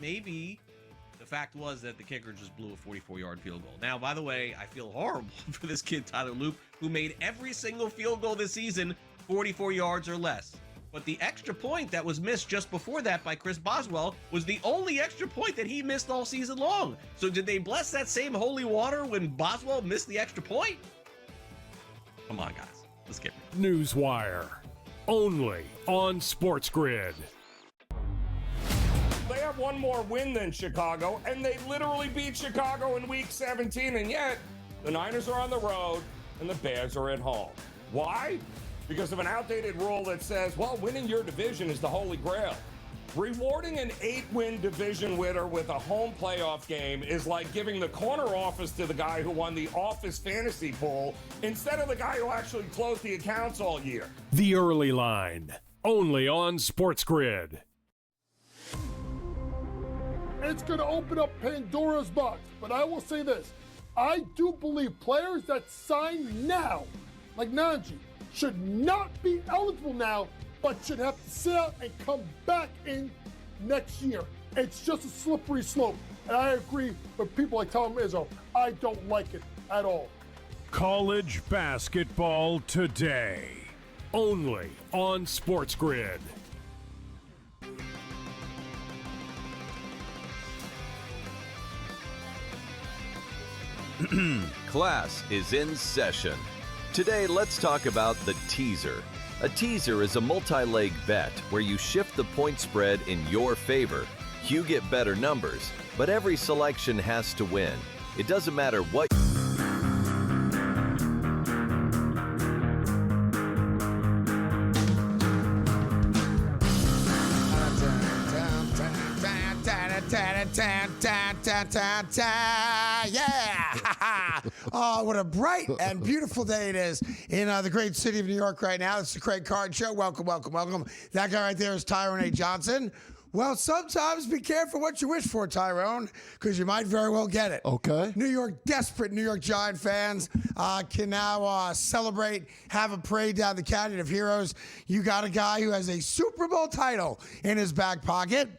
maybe the fact was that the kicker just blew a 44-yard field goal. Now, by the way, I feel horrible for this kid, Tyler Loop, who made every single field goal this season 44 yards or less. But the extra point that was missed just before that by Chris Boswell was the only extra point that he missed all season long. So did they bless that same holy water when Boswell missed the extra point? Come on, guys. Let's get it. Newswire. Only on SportsGrid. They have one more win than Chicago, and they literally beat Chicago in Week 17, and yet the Niners are on the road and the Bears are at home. Why? Because of an outdated rule that says, well, winning your division is the holy grail. Rewarding an 8-win division winner with a home playoff game is like giving the corner office to the guy who won the office fantasy pool instead of the guy who actually closed the accounts all year. The Early Line. Only on SportsGrid. It's going to open up Pandora's box, but I will say this. I do believe players that sign now, like Najee, should not be eligible now, but should have to sit out and come back in next year. It's just a slippery slope. And I agree with people like Tom Izzo. I don't like it at all. College basketball today. Only on SportsGrid. Class is in session. Today, let's talk about the teaser. A teaser is a multi-leg bet where you shift the point spread in your favor. You get better numbers, but every selection has to win. It doesn't matter what. Yeah! Oh, what a bright and beautiful day it is in the great city of New York right now. It's the Craig Carton Show. Welcome, welcome, welcome. That guy right there is Tyrone A. Johnson. Well, sometimes be careful what you wish for, Tyrone, because you might very well get it. Okay. New York, desperate New York Giant fans can now celebrate, have a parade down the Canyon of Heroes. You got a guy who has a Super Bowl title in his back pocket.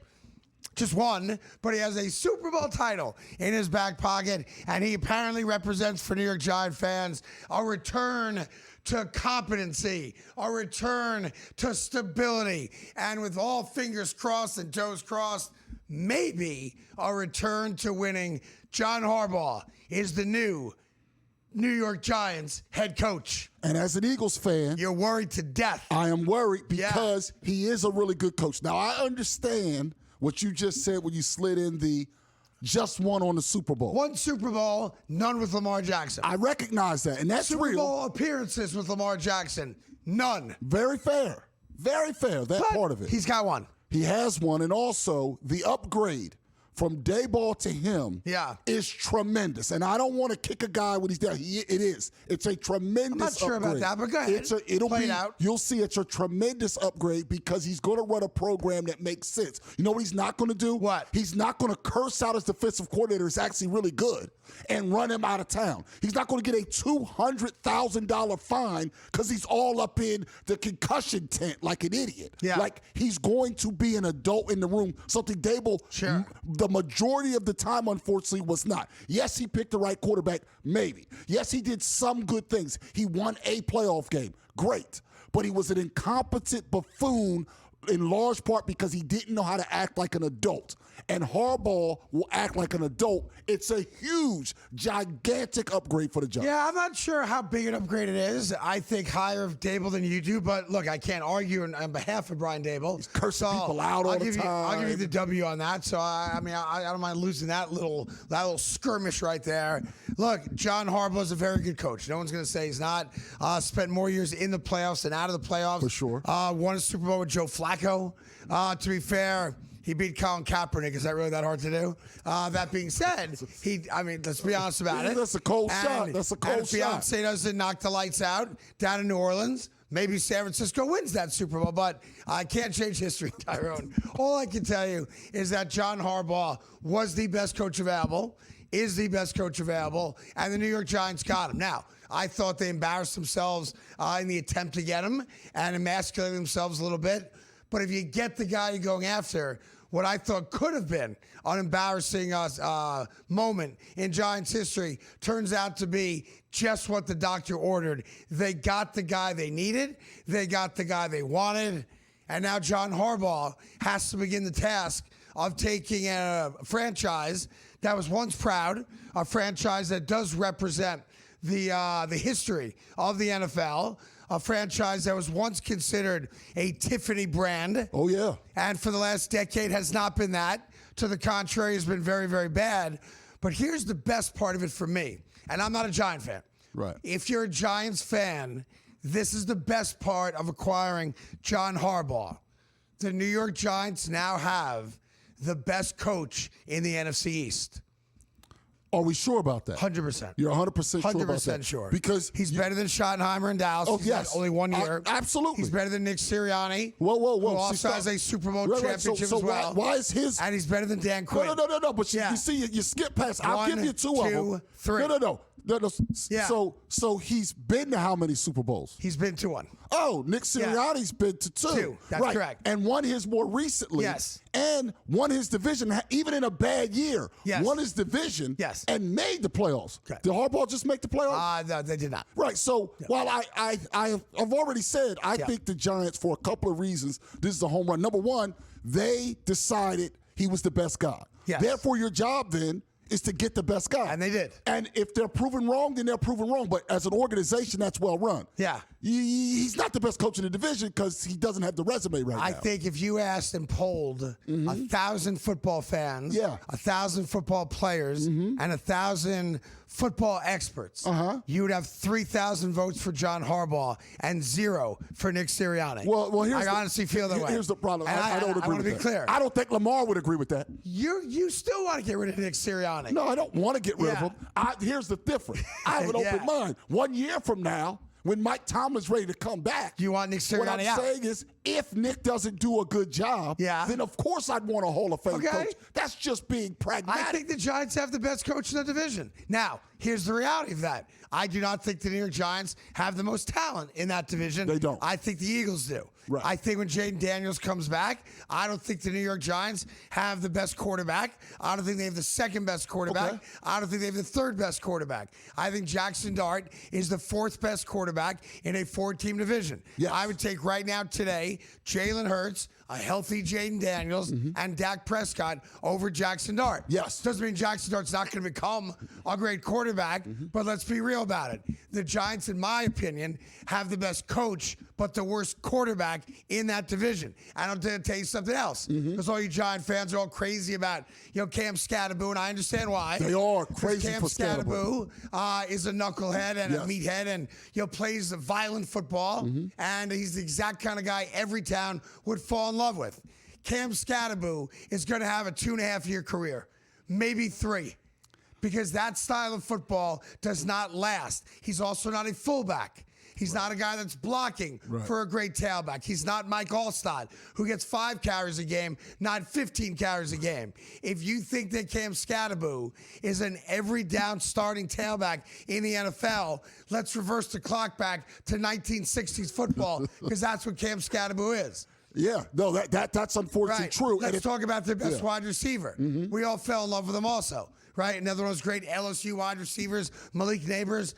Just one, but he has a Super Bowl title in his back pocket, and he apparently represents for New York Giant fans a return to competency, a return to stability, and with all fingers crossed and toes crossed, maybe a return to winning. John Harbaugh is the new New York Giants head coach. And as an Eagles fan, you're worried to death. I am worried because he is a really good coach. Now, I understand what you just said when you slid in the just one on the Super Bowl. One Super Bowl, none with Lamar Jackson. I recognize that, and that's Super real. Bowl appearances with Lamar Jackson, none. Very fair. Very fair, that part of it. He's got one. He has one, and also the upgrade from Dayball to him is tremendous. And I don't want to kick a guy when he's down. It is. It's a tremendous I'm not sure upgrade. about that, but go ahead. It'll Play be, it out. You'll see it's a tremendous upgrade because he's going to run a program that makes sense. You know what he's not going to do? What? He's not going to curse out his defensive coordinator who's actually really good and run him out of town. He's not going to get a $200,000 fine because he's all up in the concussion tent like an idiot. Yeah. Like he's going to be an adult in the room, something Dayball, the majority of the time, unfortunately, was not. Yes, he picked the right quarterback, maybe. Yes, he did some good things. He won a playoff game. Great. But he was an incompetent buffoon in large part because he didn't know how to act like an adult. And Harbaugh will act like an adult. It's a huge, gigantic upgrade for the Giants. Yeah, I'm not sure how big an upgrade it is. I think higher of Dable than you do, but look, I can't argue on behalf of Brian Dable. He's cursing people out all the time. I'll give you the W on that. So I don't mind losing that little skirmish right there. Look, John Harbaugh is a very good coach. No one's going to say he's not. Spent more years in the playoffs than out of the playoffs. For sure. Won a Super Bowl with Joe Flacco. To be fair, he beat Colin Kaepernick. Is that really that hard to do? That being said, let's be honest about it. That's a cold shot. That's a cold shot. If Beyonce doesn't knock the lights out down in New Orleans, maybe San Francisco wins that Super Bowl, but I can't change history, Tyrone. All I can tell you is that John Harbaugh was the best coach available, is the best coach available, and the New York Giants got him. Now, I thought they embarrassed themselves in the attempt to get him and emasculated themselves a little bit. But if you get the guy you're going after, what I thought could have been an embarrassing moment in Giants history turns out to be just what the doctor ordered. They got the guy they needed. They got the guy they wanted. And now John Harbaugh has to begin the task of taking a franchise that was once proud, a franchise that does represent the history of the NFL, a franchise that was once considered a Tiffany brand. Oh, yeah. And for the last decade has not been that. To the contrary, has been very, very bad. But here's the best part of it for me. And I'm not a Giant fan. Right. If you're a Giants fan, this is the best part of acquiring John Harbaugh. The New York Giants now have the best coach in the NFC East. Are we sure about that? 100%. You're 100% sure about that? 100% sure. Because he's better than Schottenheimer and Dallas. Oh, He's yes. had only 1 year. Absolutely. He's better than Nick Sirianni. Whoa. Who also has a Super Bowl championship so as well. Why is his... And he's better than Dan Quinn. No. But you see, you skip past... I'll give you two of them. 3. No. Yeah. So he's been to how many Super Bowls? He's been to 1. Oh, Nick Sirianni's been to 2. 2. That's right. correct. And won his more recently. Yes. And won his division, even in a bad year. Yes. Won his division. Yes. And made the playoffs. Okay. Did Harbaugh just make the playoffs? No, they did not. Right. So while I've already said I think the Giants, for a couple of reasons, this is a home run. Number one, they decided he was the best guy. Yes. Therefore, your job then is to get the best guy. And they did. And if they're proven wrong, then they're proven wrong. But as an organization, that's well run. Yeah. He's not the best coach in the division because he doesn't have the resume right now. I think if you asked and polled 1,000 football fans, 1,000 football players, and 1,000 football experts, you would have 3,000 votes for John Harbaugh and 0 for Nick Sirianni. Well, I honestly feel that way. Here's the problem. And I don't agree I want with to be that. clear. I don't think Lamar would agree with that. You still want to get rid of Nick Sirianni. No, I don't want to get rid of him. Here's the difference. I have an open mind. 1 year from now, when Mike Tomlin's ready to come back, you want Nick Sirianni what I'm out. saying is, if Nick doesn't do a good job, then of course I'd want a Hall of Fame coach. That's just being pragmatic. I think the Giants have the best coach in the division. Now, here's the reality of that. I do not think the New York Giants have the most talent in that division. They don't. I think the Eagles do. Right. I think when Jaden Daniels comes back, I don't think the New York Giants have the best quarterback. I don't think they have the second best quarterback. Okay. I don't think they have the third best quarterback. I think Jackson Dart is the 4th best quarterback in a 4-team division. Yes. I would take right now today Jalen Hurts, a healthy Jaden Daniels, and Dak Prescott over Jackson Dart. Yes. Doesn't mean Jackson Dart's not going to become a great quarterback, but let's be real about it. The Giants, in my opinion, have the best coach, but the worst quarterback in that division. And I'll tell you something else, because all you Giant fans are all crazy about, Cam Scatterboo, and I understand why. They are crazy Cam for Scatterboo. Is a knucklehead and a meathead, and plays violent football, and he's the exact kind of guy every town would fall in love with. Cam Scatterboo is going to have a 2.5-year career, maybe 3. Because that style of football does not last. He's also not a fullback. He's not a guy that's blocking for a great tailback. He's not Mike Allstott, who gets 5 carries a game, not 15 carries a game. If you think that Cam Scatterboo is an every down starting tailback in the NFL, let's reverse the clock back to 1960s football, because that's what Cam Scatterboo is. Yeah, no, that's unfortunately true. Let's talk about their best wide receiver. We all fell in love with him also. Right, another one of those great LSU wide receivers, Malik Neighbors,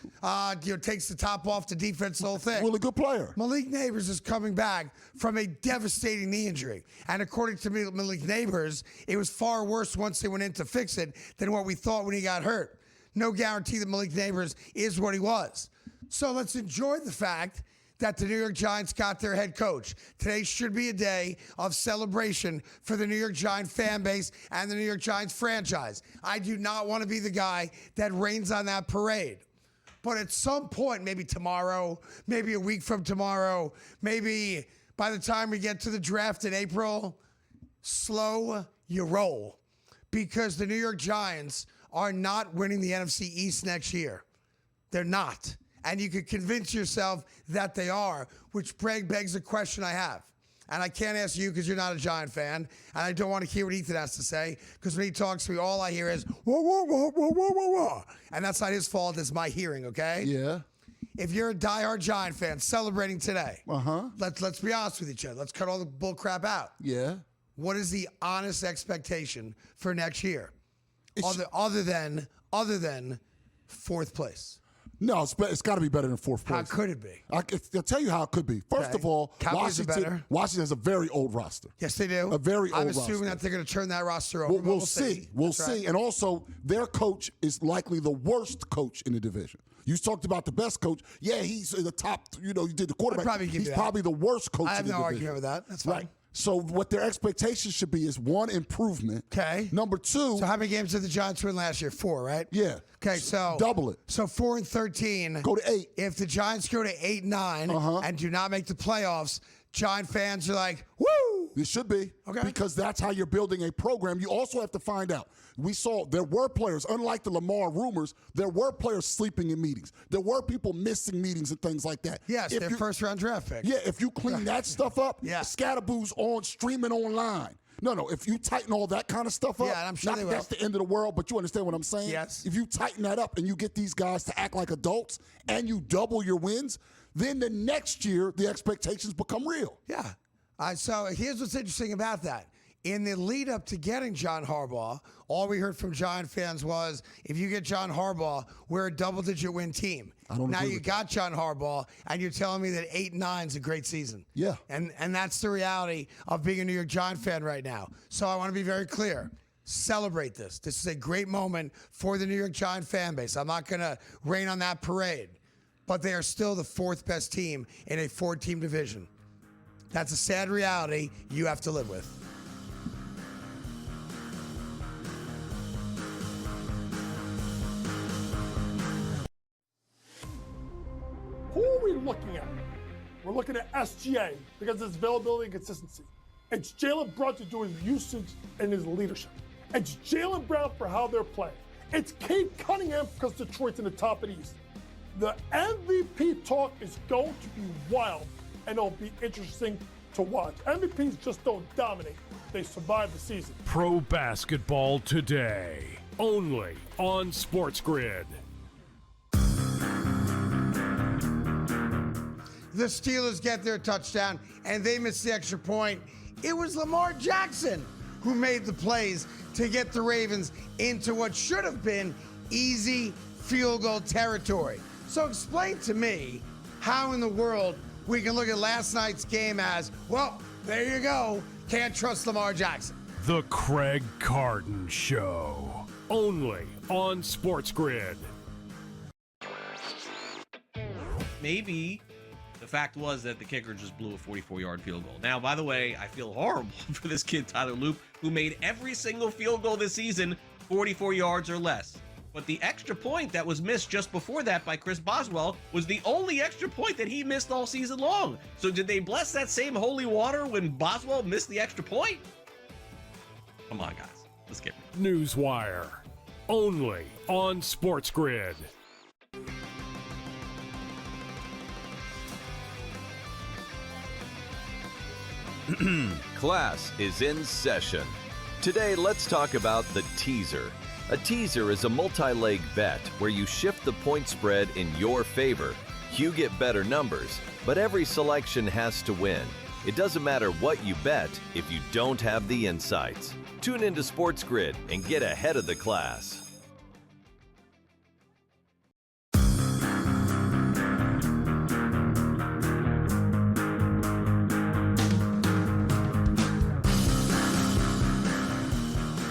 takes the top off the defense, the whole thing. Really good player. Malik Neighbors is coming back from a devastating knee injury. And according to Malik Neighbors, it was far worse once they went in to fix it than what we thought when he got hurt. No guarantee that Malik Neighbors is what he was. So let's enjoy the fact that the New York Giants got their head coach. Today should be a day of celebration for the New York Giants fan base and the New York Giants franchise. I do not want to be the guy that rains on that parade. But at some point, maybe tomorrow, maybe a week from tomorrow, maybe by the time we get to the draft in April, slow your roll. Because the New York Giants are not winning the NFC East next year. They're not. And you could convince yourself that they are, which begs a question I have. And I can't ask you because you're not a Giant fan, and I don't want to hear what Ethan has to say, because when he talks to me, all I hear is, whoa, whoa, whoa, whoa, whoa, whoa, whoa. And that's not his fault, it's my hearing, okay? Yeah. If you're a diehard Giant fan celebrating today, let's be honest with each other. Let's cut all the bull crap out. Yeah. what is the honest expectation for next year? Other than fourth place. No, it's got to be better than fourth place. How could it be? I'll tell you how it could be. First of all, Washington has a very old roster. Yes, they do. A very old roster. I'm assuming that they're going to turn that roster over. We'll see. We'll see. Right. And also, their coach is likely the worst coach in the division. You talked about the best coach. Yeah, he's in the top. You did the quarterback. He's probably the worst coach in the division. I have no argument with that. That's fine. Right. So what their expectations should be is 1, improvement. Okay. Number 2. So how many games did the Giants win last year? 4, right? Yeah. Okay, so double it. So 4-13. Go to 8. If the Giants go to 8-9 and do not make the playoffs, Giant fans are like, woo! It should be. Okay. Because that's how you're building a program. You also have to find out. We saw there were players, unlike the Lamar rumors, there were players sleeping in meetings. There were people missing meetings and things like that. Yes, their first-round draft pick. Yeah, if you clean that stuff up, Scatterboo's streaming online. No, if you tighten all that kind of stuff up, I'm sure not that's the end of the world, but you understand what I'm saying? Yes. If you tighten that up and you get these guys to act like adults and you double your wins, then the next year the expectations become real. Yeah. So here's what's interesting about that. In the lead up to getting John Harbaugh, all we heard from Giant fans was, if you get John Harbaugh, we're a double-digit win team. Now you got John Harbaugh, and you're telling me that 8-9 is a great season. Yeah. And that's the reality of being a New York Giant fan right now. So I want to be very clear. Celebrate this. This is a great moment for the New York Giant fan base. I'm not going to rain on that parade, but they are still the 4th best team in a 4-team division. That's a sad reality you have to live with. Who are we looking at? We're looking at SGA because of his availability and consistency. It's Jaylen Brown to do his usage and his leadership. It's Jaylen Brown for how they're playing. It's Cade Cunningham because Detroit's in the top of the East. The MVP talk is going to be wild, and it'll be interesting to watch. MVPs just don't dominate. They survive the season. Pro basketball today, only on SportsGrid. The Steelers get their touchdown, and they miss the extra point. It was Lamar Jackson who made the plays to get the Ravens into what should have been easy field goal territory. So explain to me how in the world we can look at last night's game as, well, there you go, can't trust Lamar Jackson. The Craig Carton Show, only on SportsGrid. Maybe the fact was that the kicker just blew a 44-yard field goal. Now, by the way, I feel horrible for this kid, Tyler Loop, who made every single field goal this season 44 yards or less. But the extra point that was missed just before that by Chris Boswell was the only extra point that he missed all season long. So did they bless that same holy water when Boswell missed the extra point? Come on, guys. Let's get it. Newswire, only on SportsGrid. Class is in session. Today, let's talk about the teaser. A teaser is a multi-leg bet where you shift the point spread in your favor. You get better numbers, but every selection has to win. It doesn't matter what you bet if you don't have the insights. Tune into SportsGrid and get ahead of the class.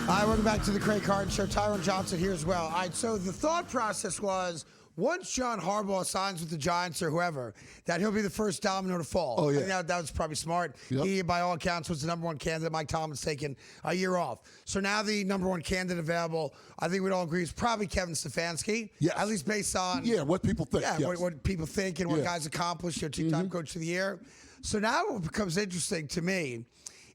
All right, welcome back to the Craig Carton Show. Tyron Johnson here as well. All right, so the thought process was, once John Harbaugh signs with the Giants or whoever, that he'll be the first domino to fall. Oh, yeah. I think that was probably smart. Yep. He, by all accounts, was the number 1 candidate. Mike Tomlin's taken a year off. So now the number 1 candidate available, I think we'd all agree, is probably Kevin Stefanski. Yes. At least based on what people think. Yeah, yes. what people think and what guys accomplished. Your two-time coach of the year. So now what becomes interesting to me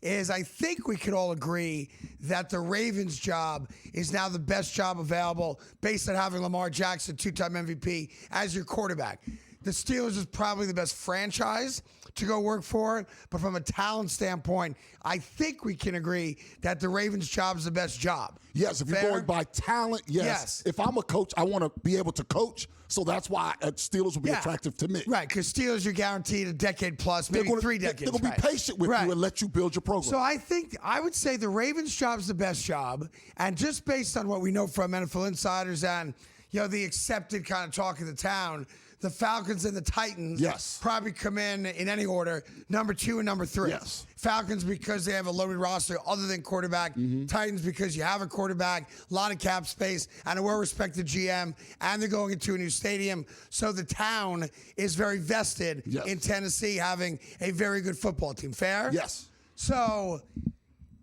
is I think we could all agree that the Ravens' job is now the best job available based on having Lamar Jackson, 2-time MVP, as your quarterback. The Steelers is probably the best franchise to go work for. But from a talent standpoint, I think we can agree that the Ravens' job is the best job. Yes, if you're Fair? going by talent, yes. If I'm a coach, I want to be able to coach. So that's why Steelers will be attractive to me. Right, because Steelers, you're guaranteed a decade plus, maybe 3 decades. They're going to be patient with you and let you build your program. So I would say the Ravens' job is the best job. And just based on what we know from NFL insiders and, the accepted kind of talk of the town, the Falcons and the Titans probably come in any order, number 2 and number 3. Yes. Falcons because they have a loaded roster other than quarterback. Titans because you have a quarterback, a lot of cap space, and a well-respected GM, and they're going into a new stadium. So the town is very vested in Tennessee having a very good football team. Fair? Yes. So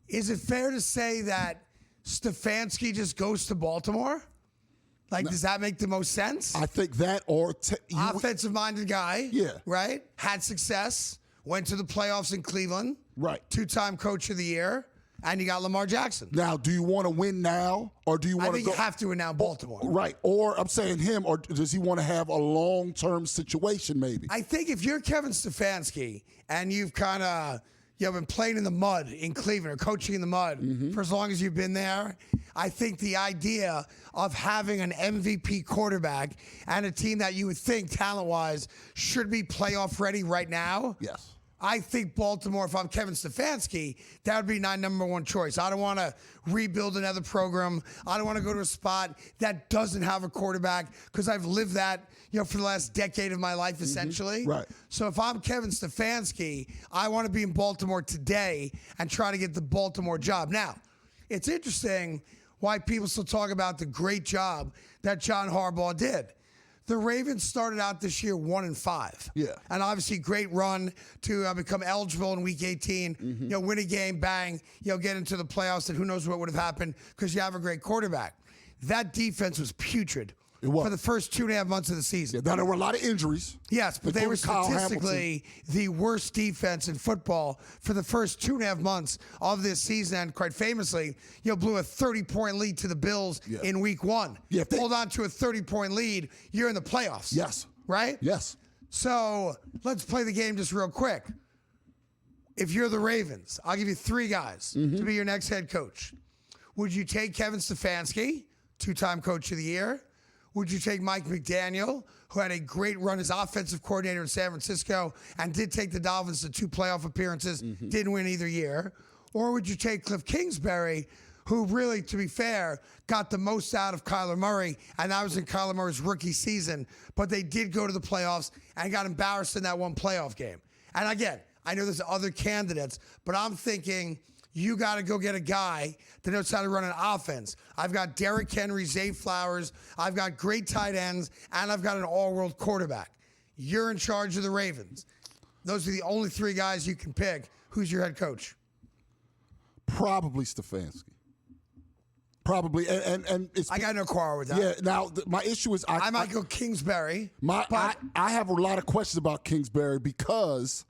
is it fair to say that Stefanski just goes to Baltimore? Does that make the most sense? I think that or offensive-minded guy. Yeah. Right? Had success. Went to the playoffs in Cleveland. Right. 2-time coach of the year. And you got Lamar Jackson. Now, do you want to win now or do you want to go? I think you have to win now Baltimore. Right. Or I'm saying him, or does he want to have a long-term situation maybe? I think if you're Kevin Stefanski and you've kind of been playing in the mud in Cleveland or coaching in the mud for as long as you've been there, I think the idea of having an MVP quarterback and a team that you would think talent-wise should be playoff ready right now. Yes. I think Baltimore, if I'm Kevin Stefanski, that would be my number 1 choice. I don't want to rebuild another program. I don't want to go to a spot that doesn't have a quarterback because I've lived that, for the last decade of my life, essentially. Right. So if I'm Kevin Stefanski, I want to be in Baltimore today and try to get the Baltimore job. Now, it's interesting why people still talk about the great job that John Harbaugh did. The Ravens started out this year 1-5. Yeah. And obviously great run to become eligible in week 18, win a game, bang, get into the playoffs, and who knows what would have happened because you have a great quarterback. That defense was putrid. It was. For the first 2.5 months of the season. Yeah, there were a lot of injuries. Yes, but they were statistically the worst defense in football for the first 2.5 months of this season. And quite famously, blew a 30-point lead to the Bills in week 1. Yeah, hold on to a 30-point lead, you're in the playoffs. Yes. Right? Yes. So let's play the game just real quick. If you're the Ravens, I'll give you 3 guys to be your next head coach. Would you take Kevin Stefanski, 2-time coach of the year? Would you take Mike McDaniel, who had a great run as offensive coordinator in San Francisco and did take the Dolphins to 2 playoff appearances, didn't win either year? Or would you take Cliff Kingsbury, who really, to be fair, got the most out of Kyler Murray, and that was in Kyler Murray's rookie season, but they did go to the playoffs and got embarrassed in that one playoff game. And again, I know there's other candidates, but I'm thinking you got to go get a guy that knows how to run an offense. I've got Derrick Henry, Zay Flowers. I've got great tight ends, and I've got an all-world quarterback. You're in charge of the Ravens. Those are the only 3 guys you can pick. Who's your head coach? Probably Stefanski. Probably, and it's. I got no quarrel with that. Yeah. Now my issue is I might go Kingsbury. I have a lot of questions about Kingsbury because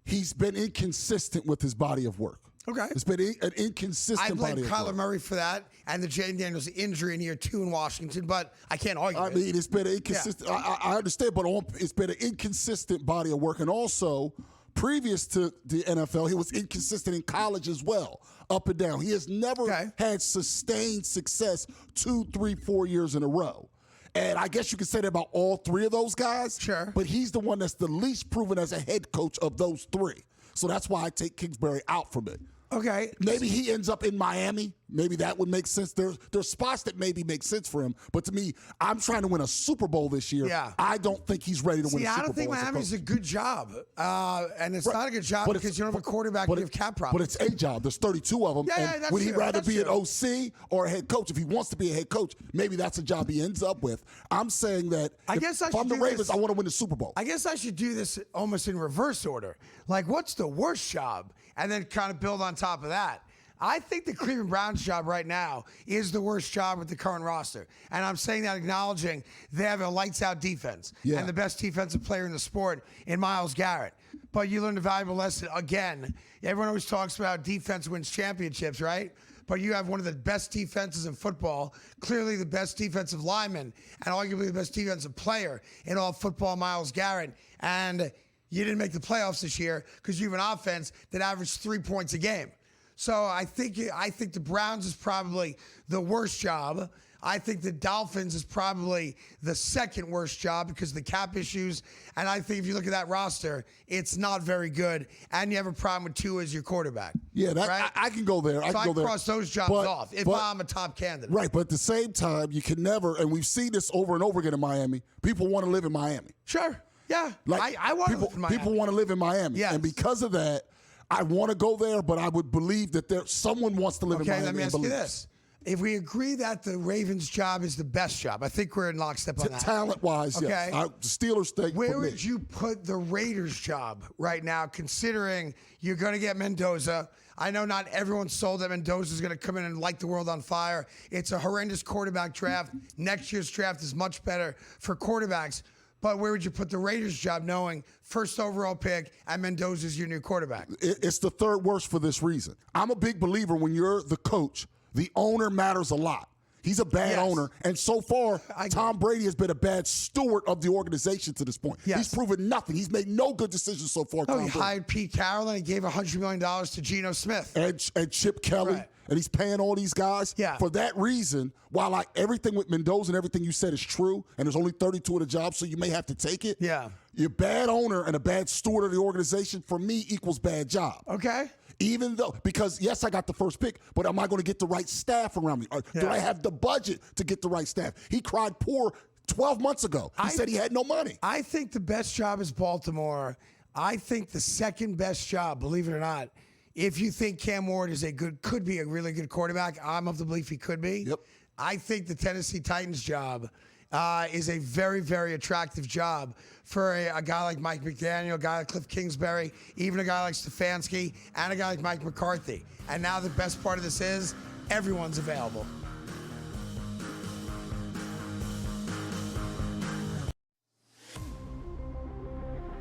he's been inconsistent with his body of work. Okay. It's been an inconsistent I blame body of Kyler work. Murray for that and the Jaden Daniels injury in year 2 in Washington, but I can't argue I it. mean, it's been an inconsistent. Yeah. I understand, but it's been an inconsistent body of work. And also, previous to the NFL, he was inconsistent in college as well, up and down. He has never had sustained success 2, 3, 4 years in a row. And I guess you could say that about all 3 of those guys. Sure. But he's the one that's the least proven as a head coach of those 3. So that's why I take Kingsbury out from it. Okay. Maybe he ends up in Miami. Maybe that would make sense. There's spots that maybe make sense for him. But to me, I'm trying to win a Super Bowl this year. Yeah. I don't think he's ready to win a Super Bowl. I don't think Miami's a good job. And it's not a good job because you don't have a quarterback and you have cap problems. But it's a job. There's 32 of them. Yeah, that's would he true. rather That's be an true. OC or a head coach? If he wants to be a head coach, maybe that's a job he ends up with. I'm saying that if I'm the Ravens, I want to win the Super Bowl. I guess I should do this almost in reverse order. Like, what's the worst job? And then kind of build on top of that. I think the Cleveland Browns job right now is the worst job with the current roster. And I'm saying that acknowledging they have a lights-out defense and the best defensive player in the sport in Myles Garrett. But you learned a valuable lesson. Again, everyone always talks about defense wins championships, right? but you have one of the best defenses in football, clearly the best defensive lineman, and arguably the best defensive player in all football, Myles Garrett, and you didn't make the playoffs this year because you have an offense that averaged 3 points a game. So I think the Browns is probably the worst job. I think the Dolphins is probably the second worst job because of the cap issues. And I think if you look at that roster, it's not very good. And you have a problem with Tua as your quarterback. Yeah, that, right? I can go there. So I cross those jobs off if I'm a top candidate. Right, but at the same time, you can never, and we've seen this over and over again in Miami, people want to live in Miami. Sure. Yeah. Like, I want to live in Miami. People want to live in Miami. Yes. And because of that, I want to go there, but I would believe that someone wants to live in Miami. Okay, let me ask you this. If we agree that the Ravens' job is the best job, I think we're in lockstep on that. Talent-wise, okay. Yes. Steelers think Where would you put the Raiders' job right now, considering you're going to get Mendoza? I know not everyone's sold that Mendoza is going to come in and light the world on fire. It's a horrendous quarterback draft. Next year's draft is much better for quarterbacks. But where would you put the Raiders' job knowing first overall pick and Mendoza's your new quarterback? It's the third worst for this reason. I'm a big believer when you're the coach, the owner matters a lot. He's a bad owner. And so far, Tom Brady has been a bad steward of the organization to this point. Yes. He's proven nothing. He's made no good decisions so far. No, he hired Pete Carroll and he gave $100 million to Geno Smith. And Chip Kelly. Right. And he's paying all these guys. Yeah. For that reason, while everything with Mendoza and everything you said is true, and there's only 32 of the job, so you may have to take it. Yeah. Your bad owner and a bad steward of the organization, for me, equals bad job. Okay. Even though, because yes, I got the first pick, but am I going to get the right staff around me? Or do I have the budget to get the right staff? He cried poor 12 months ago. He said he had no money. I think the best job is Baltimore. I think the second best job, believe it or not, if you think Cam Ward is could be a really good quarterback, I'm of the belief he could be. Yep. I think the Tennessee Titans job is a very, very attractive job for a guy like Mike McDaniel, a guy like Cliff Kingsbury, even a guy like Stefanski, and a guy like Mike McCarthy. And now the best part of this is everyone's available.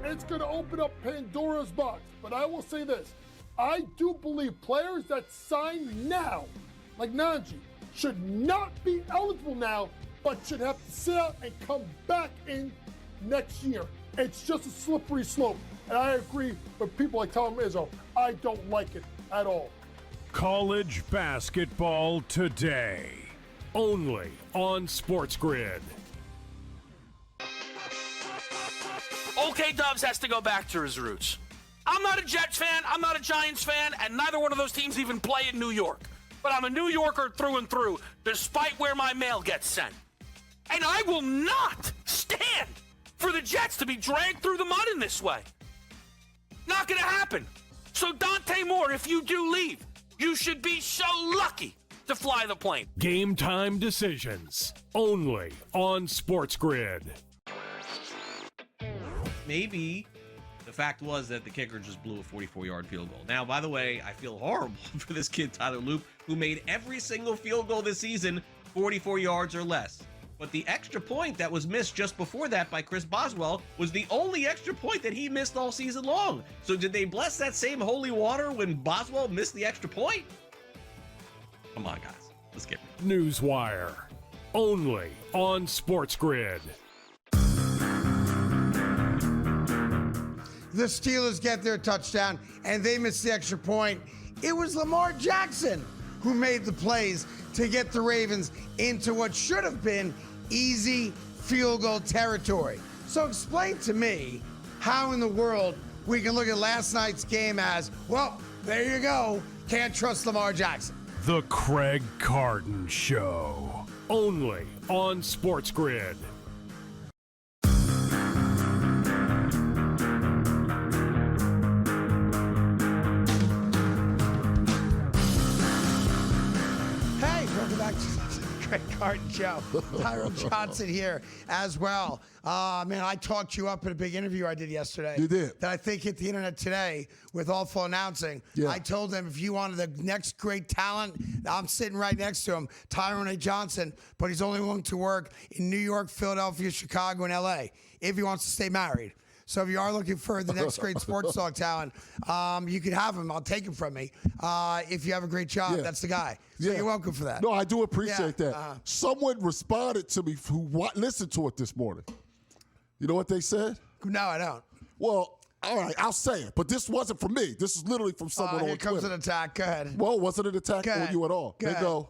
It's going to open up Pandora's box. But I will say this. I do believe players that sign now, like Najee, should not be eligible now, but should have to sit out and come back in next year. It's just a slippery slope. And I agree with people like Tom Izzo. I don't like it at all. College basketball today, only on SportsGrid. OK Dubs has to go back to his roots. I'm not a Jets fan, I'm not a Giants fan, and neither one of those teams even play in New York. But I'm a New Yorker through and through, despite where my mail gets sent. And I will not stand for the Jets to be dragged through the mud in this way. Not going to happen. So Dante Moore, if you do leave, you should be so lucky to fly the plane. Game time decisions, only on SportsGrid. Maybe the fact was that the kicker just blew a 44-yard field goal. Now, by the way, I feel horrible for this kid, Tyler Loop, who made every single field goal this season 44 yards or less. But the extra point that was missed just before that by Chris Boswell was the only extra point that he missed all season long. So did they bless that same holy water when Boswell missed the extra point? Come on, guys. Let's get it. Newswire, only on SportsGrid. The Steelers get their touchdown, and they miss the extra point. It was Lamar Jackson who made the plays to get the Ravens into what should have been easy field goal territory. So explain to me how in the world we can look at last night's game as, well, there you go, can't trust Lamar Jackson. The Craig Carton Show, only on SportsGrid. Carton Show. Tyrone Johnson here as well. Man, I talked you up in a big interview I did yesterday. You did. That I think hit the internet today with Awful Announcing. Yeah. I told them if you wanted the next great talent, I'm sitting right next to him, Tyrone A. Johnson, but he's only willing to work in New York, Philadelphia, Chicago, and L.A. if he wants to stay married. So if you are looking for the next great sports talk talent, you can have him. I'll take him from me. If you have a great job, that's the guy. So you're welcome for that. No, I do appreciate that. Someone responded to me who listened to it this morning. You know what they said? No, I don't. Well, all right, I'll say it. But this wasn't from me. This is literally from someone on Twitter. Here comes an attack. Go ahead. Well, wasn't an attack on you at all. They go,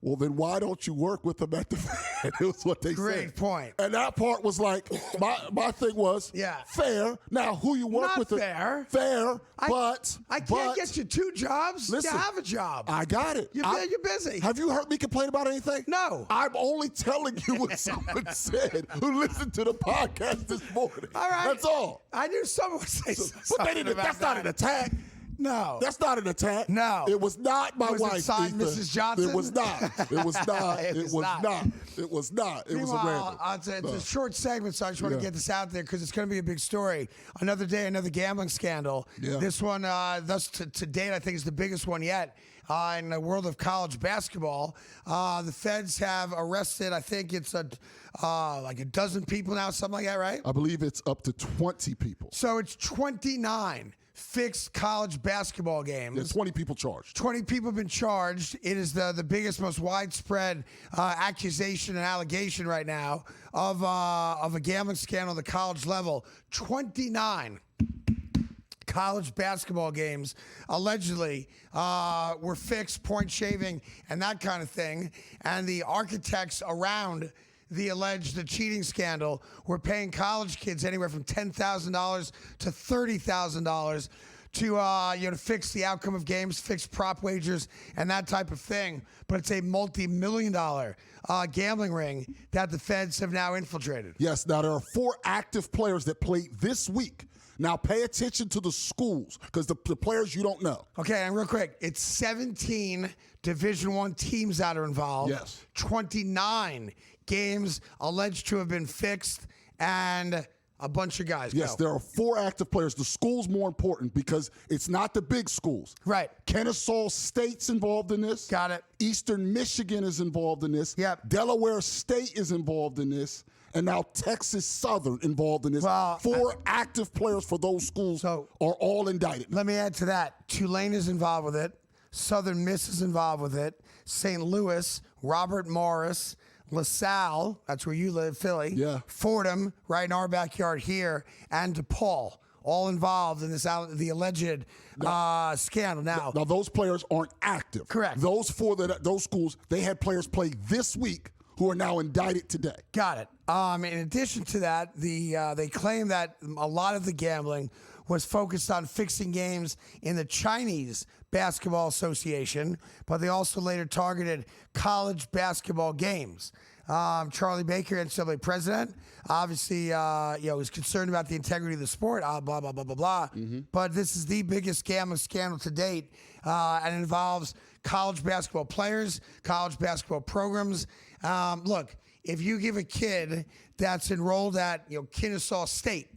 well, then why don't you work with them at the Fed? It was what they said. Great point. And that part was like, my thing was, fair. Now, who you work Not with? fair. Fair, but. I can't get you 2 jobs. Listen, you have a job. I got it. You're busy. Have you heard me complain about anything? No. I'm only telling you what someone said who listened to the podcast this morning. All right. That's all. I knew someone would say something. But they didn't. That's not an attack. No. That's not an attack. No. It was not my Was wife. it signed Ethan. Mrs. Johnson? It was not. It was not. It It was was not. not. It was not. It was a random. It's a short segment, so I just want to get this out there because it's going to be a big story. Another day, another gambling scandal. Yeah. This one, thus to date, I think is the biggest one yet in the world of college basketball. The feds have arrested, I think it's like a dozen people now, something like that, right? I believe it's up to 20 people. So it's 29 fixed college basketball games. There's 20 people charged. 20 people have been charged. It is the biggest, most widespread accusation and allegation right now of a gambling scandal at the college level. 29 college basketball games allegedly were fixed, point shaving, and that kind of thing. And the architects around the alleged cheating scandal were paying college kids anywhere from $10,000 to $30,000 to fix the outcome of games, fix prop wagers, and that type of thing. But it's a multi-million-dollar gambling ring that the feds have now infiltrated. Yes. Now there are 4 active players that played this week. Now pay attention to the schools because the players you don't know. Okay, and real quick, it's 17 Division I teams that are involved. Yes. 29 games alleged to have been fixed, and a bunch of guys. Yes, there are 4 active players. The school's more important because it's not the big schools. Right. Kennesaw State's involved in this. Got it. Eastern Michigan is involved in this. Yep. Delaware State is involved in this. And now Texas Southern involved in this. Well, 4 active players for those schools are all indicted. Let me add to that. Tulane is involved with it. Southern Miss is involved with it. St. Louis, Robert Morris, LaSalle, that's where you live, Philly. Yeah. Fordham, right in our backyard here, and DePaul, all involved in this the alleged scandal. Now, those players aren't active. Correct. Those schools, they had players play this week who are now indicted today. Got it. In addition to that, they claim that a lot of the gambling was focused on fixing games in the Chinese Basketball Association, but they also later targeted college basketball games. Charlie Baker, NCAA president, obviously, was concerned about the integrity of the sport, blah, blah, blah, blah, blah. Mm-hmm. But this is the biggest gambling scandal to date, and it involves college basketball players, college basketball programs. Look, if you give a kid that's enrolled at, Kennesaw State,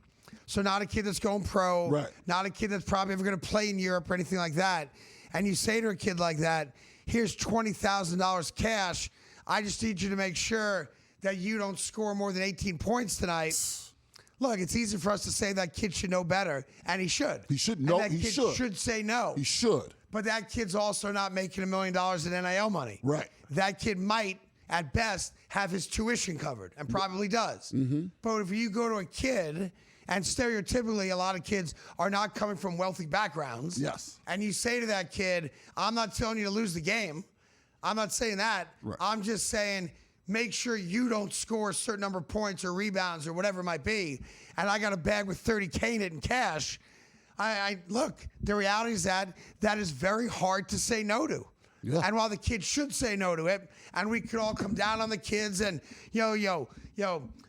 so not a kid that's going pro, right, not a kid that's probably ever going to play in Europe or anything like that, and you say to a kid like that, here's $20,000 cash, I just need you to make sure that you don't score more than 18 points tonight. Look, it's easy for us to say that kid should know better, and he should. He should know. And that kid should say no. He should. But that kid's also not making $1 million in NIL money. Right. That kid might, at best, have his tuition covered, and probably does. Mm-hmm. But if you go to a kid, and stereotypically, a lot of kids are not coming from wealthy backgrounds. Yes. And you say to that kid, I'm not telling you to lose the game. I'm not saying that. Right. I'm just saying make sure you don't score a certain number of points or rebounds or whatever it might be. And I got a bag with $30K in it in cash. I look, the reality is that is very hard to say no to. Yeah. And while the kid should say no to it, and we could all come down on the kids and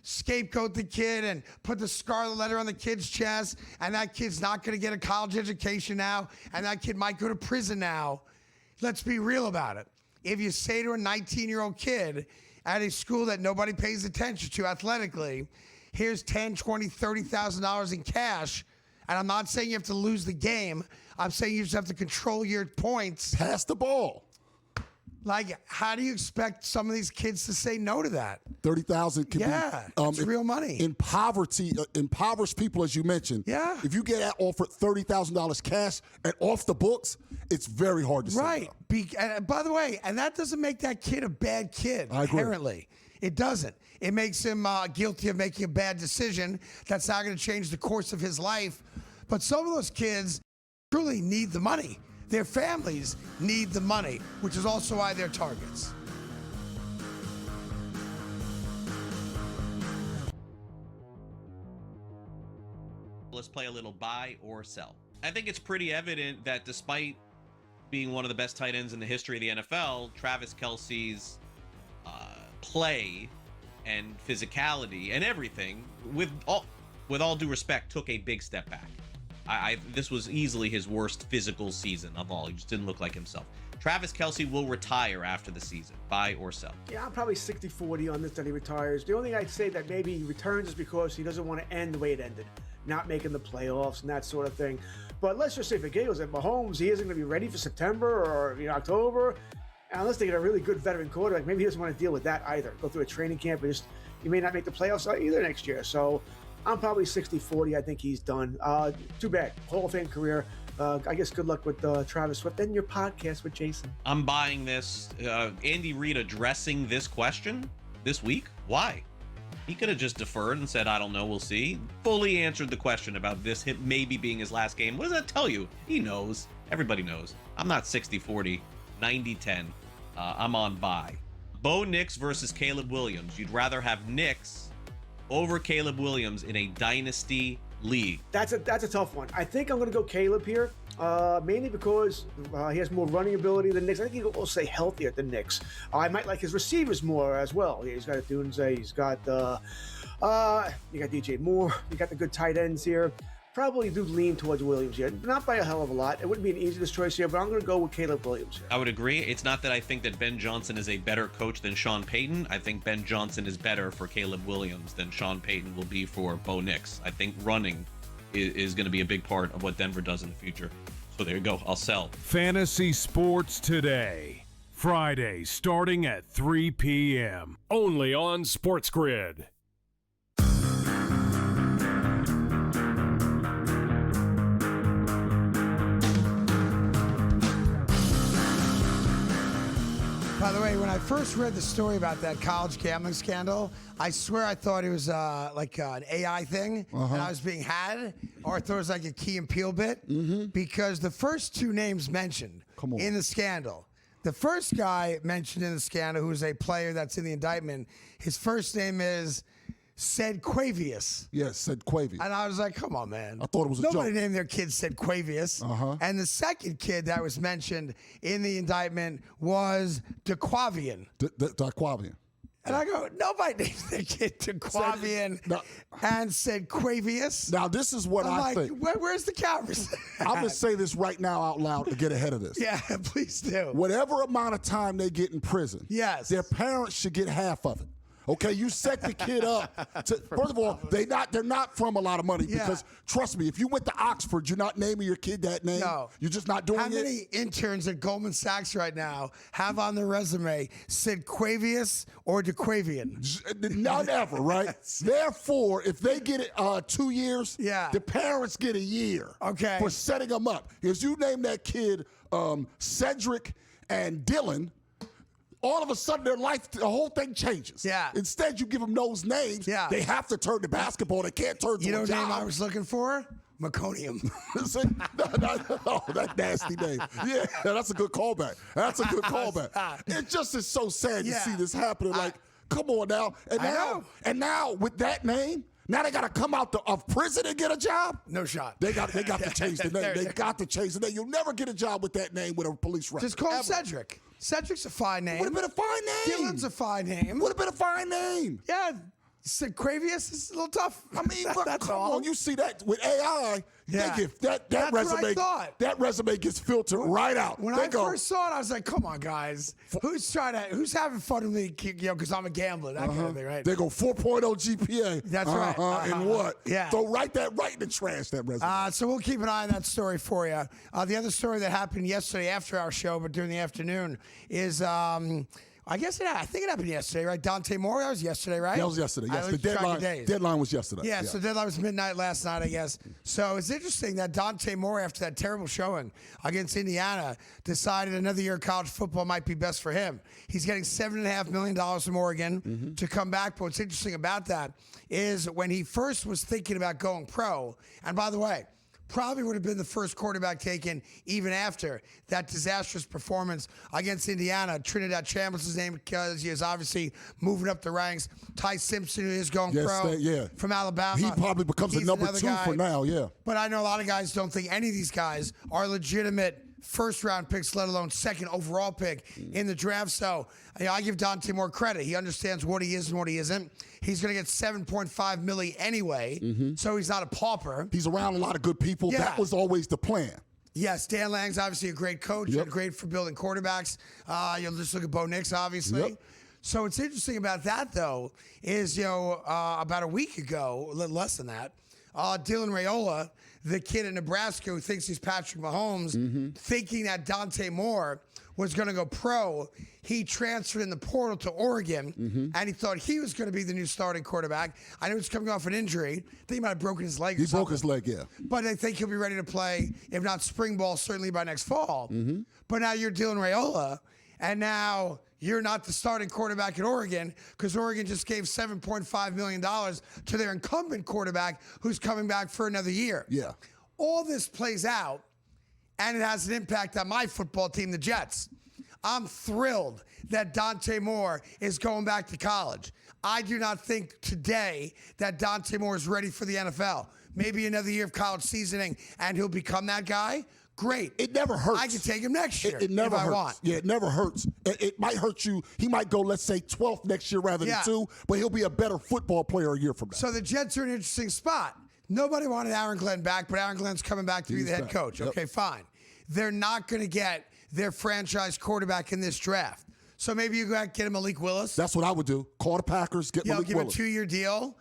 scapegoat the kid and put the scarlet letter on the kid's chest, and that kid's not going to get a college education now, and that kid might go to prison now. Let's be real about it. If you say to a 19-year-old kid at a school that nobody pays attention to athletically, here's $10,000, $20,000, $30,000 in cash, and I'm not saying you have to lose the game. I'm saying you just have to control your points. Pass the ball. Like, how do you expect some of these kids to say no to that? 30,000 can be it's real money. In poverty, impoverished people, as you mentioned. Yeah. If you get offered $30,000 cash and off the books, it's very hard to say Right. no. And by the way, and that doesn't make that kid a bad kid. I agree. Apparently, it doesn't. It makes him guilty of making a bad decision. That's not going to change the course of his life. But some of those kids truly need the money. Their families need the money, which is also why they're targets. Let's play a little buy or sell. I think it's pretty evident that despite being one of the best tight ends in the history of the NFL, Travis Kelce's play and physicality and everything, with all due respect, took a big step back. This was easily his worst physical season of all. He just didn't look like himself. Travis Kelce will retire after the season. Buy or sell? Yeah, I'm probably 60-40 on this that he retires. The only thing I'd say that maybe he returns is because he doesn't want to end the way it ended, not making the playoffs and that sort of thing. But let's just say for giggles, at Mahomes, he isn't going to be ready for September or October. Unless they get a really good veteran quarterback, maybe he doesn't want to deal with that either. Go through a training camp, and you may not make the playoffs either next year. So I'm probably 60-40. I think he's done. Too bad. Hall of Fame career. I guess good luck with Travis Swift and your podcast with Jason. I'm buying this. Andy Reid addressing this question this week. Why? He could have just deferred and said, I don't know, we'll see. Fully answered the question about this maybe being his last game. What does that tell you? He knows. Everybody knows. I'm not 60-40, 90-10. I'm on buy. Bo Nix versus Caleb Williams. You'd rather have Nix over Caleb Williams in a dynasty league. That's a tough one. I think I'm going to go Caleb here, mainly because he has more running ability than Nix. I think he'll also stay healthier than Nix. I might like his receivers more as well. He's got Dunze, he's got you got DJ Moore, you got the good tight ends here. Probably do lean towards Williams here. Not by a hell of a lot. It wouldn't be an easiest choice here, but I'm going to go with Caleb Williams here. I would agree. It's not that I think that Ben Johnson is a better coach than Sean Payton. I think Ben Johnson is better for Caleb Williams than Sean Payton will be for Bo Nix. I think running is going to be a big part of what Denver does in the future. So there you go. I'll sell. Fantasy Sports Today. Friday, starting at 3 p.m. Only on SportsGrid. By the way, when I first read the story about that college gambling scandal, I swear I thought it was like an AI thing, and I was being had, or I thought it was like a Key and Peele bit, because the first two names mentioned in the scandal, the first guy mentioned in the scandal, who is a player that's in the indictment, his first name is Said Quavius. Yes, Said Quavius. And I was like, come on, man. I thought it was a joke. Nobody named their kid Said Quavius. And the second kid that was mentioned in the indictment was DeQuavian. DeQuavian. And I go, nobody names their kid DeQuavian and Said Quavius. Now, this is what I think. Where's the cameras? I'm going to say this right now out loud to get ahead of this. Yeah, please do. Whatever amount of time they get in prison, yes, their parents should get half of it. Okay, you set the kid up. First of all, they're not from a lot of money because, trust me, if you went to Oxford, you're not naming your kid that name. No. You're just not doing it. How many interns at Goldman Sachs right now have on their resume Sid Quavius or DeQuavian? None ever, right? Therefore, if they get it 2 years, the parents get a year for setting them up. If you name that kid Cedric and Dylan, all of a sudden their life, the whole thing changes. Yeah. Instead, you give them those names. Yeah. They have to turn to basketball. They can't turn to a job. You know what name I was looking for? Meconium. That nasty name. Yeah, that's a good callback. That's a good callback. It just is so sad to see this happening. Like, come on now. And now with that name, now they got to come out of prison and get a job? No shot. They got to change the name. They got to change the name. You'll never get a job with that name with a police record. Just call him Cedric. Cedric's a fine name. Would have been a fine name. Dylan's a fine name. Would have been a fine name. Yeah. Quavius is a little tough. I mean, but That's come all. on, you see that with AI, Yeah. they get that That's what I resume. thought. That resume gets filtered right out. When They I first saw it, I was like, "Come on, guys, who's having fun with me? Because I'm a gambler, that kind of thing, right?" They go 4.0 GPA. That's right. And what? Yeah. So write that right in the trash, that resume. So we'll keep an eye on that story for you. The other story that happened yesterday after our show, but during the afternoon, is I think it happened yesterday, right? Dante Moore, that was yesterday, right? That was yesterday. Yes, I the lose track of days. deadline was yesterday. Yeah, so deadline was midnight last night, I guess. So it's interesting that Dante Moore, after that terrible showing against Indiana, decided another year of college football might be best for him. He's getting $7.5 million from Oregon to come back. But what's interesting about that is when he first was thinking about going pro, and by the way, probably would have been the first quarterback taken even after that disastrous performance against Indiana. Trinidad Chambliss is his name because he is obviously moving up the ranks. Ty Simpson, who is going pro from Alabama. He probably becomes a number 2 for now, yeah. But I know a lot of guys don't think any of these guys are legitimate first-round picks, let alone second overall pick in the draft. So I give Dante more credit. He understands what he is and what he isn't. He's going to get $7.5 million anyway, so he's not a pauper. He's around a lot of good people. Yeah. That was always the plan. Yes, Dan Lang's obviously a great coach and great for building quarterbacks. You'll just look at Bo Nix, obviously. Yep. So what's interesting about that, though, is, about a week ago, a little less than that, Dylan Raiola, the kid in Nebraska who thinks he's Patrick Mahomes, thinking that Dante Moore was going to go pro, he transferred in the portal to Oregon, and he thought he was going to be the new starting quarterback. I know he's coming off an injury. I think he might have broken his leg. He broke his leg, yeah. But I think he'll be ready to play, if not spring ball, certainly by next fall. But now you're Dylan Raiola, and now you're not the starting quarterback at Oregon because Oregon just gave $7.5 million to their incumbent quarterback who's coming back for another year. Yeah. All this plays out, and it has an impact on my football team, the Jets. I'm thrilled that Dante Moore is going back to college. I do not think today that Dante Moore is ready for the NFL. Maybe another year of college seasoning, and he'll become that guy. Great. It never hurts. I can take him next year It never if hurts. I want. Yeah, it never hurts. It might hurt you. He might go, let's say, 12th next year rather than 2, but he'll be a better football player a year from now. So the Jets are in an interesting spot. Nobody wanted Aaron Glenn back, but Aaron Glenn's coming back to be the head coach. Yep. Okay, fine. They're not going to get their franchise quarterback in this draft. So maybe you go out and get him Malik Willis. That's what I would do. Call the Packers, get Malik give Willis. him a 2-year deal.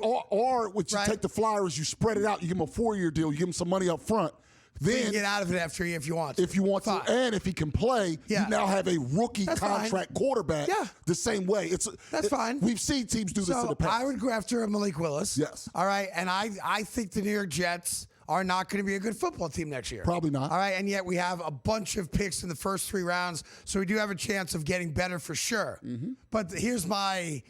Or what you take the Flyers, you spread it out, you give him a 4-year deal, you give him some money up front. Then you Then get out of it after a year if you want to. If you want Fine. to, and if he can play, Yeah. you now have a rookie That's contract quarterback the same way. That's fine. We've seen teams do this in the past. I would go after a Malik Willis. Yes. All right, and I think the New York Jets are not going to be a good football team next year. Probably not. All right, and yet we have a bunch of picks in the first 3 rounds, so we do have a chance of getting better for sure. But here's my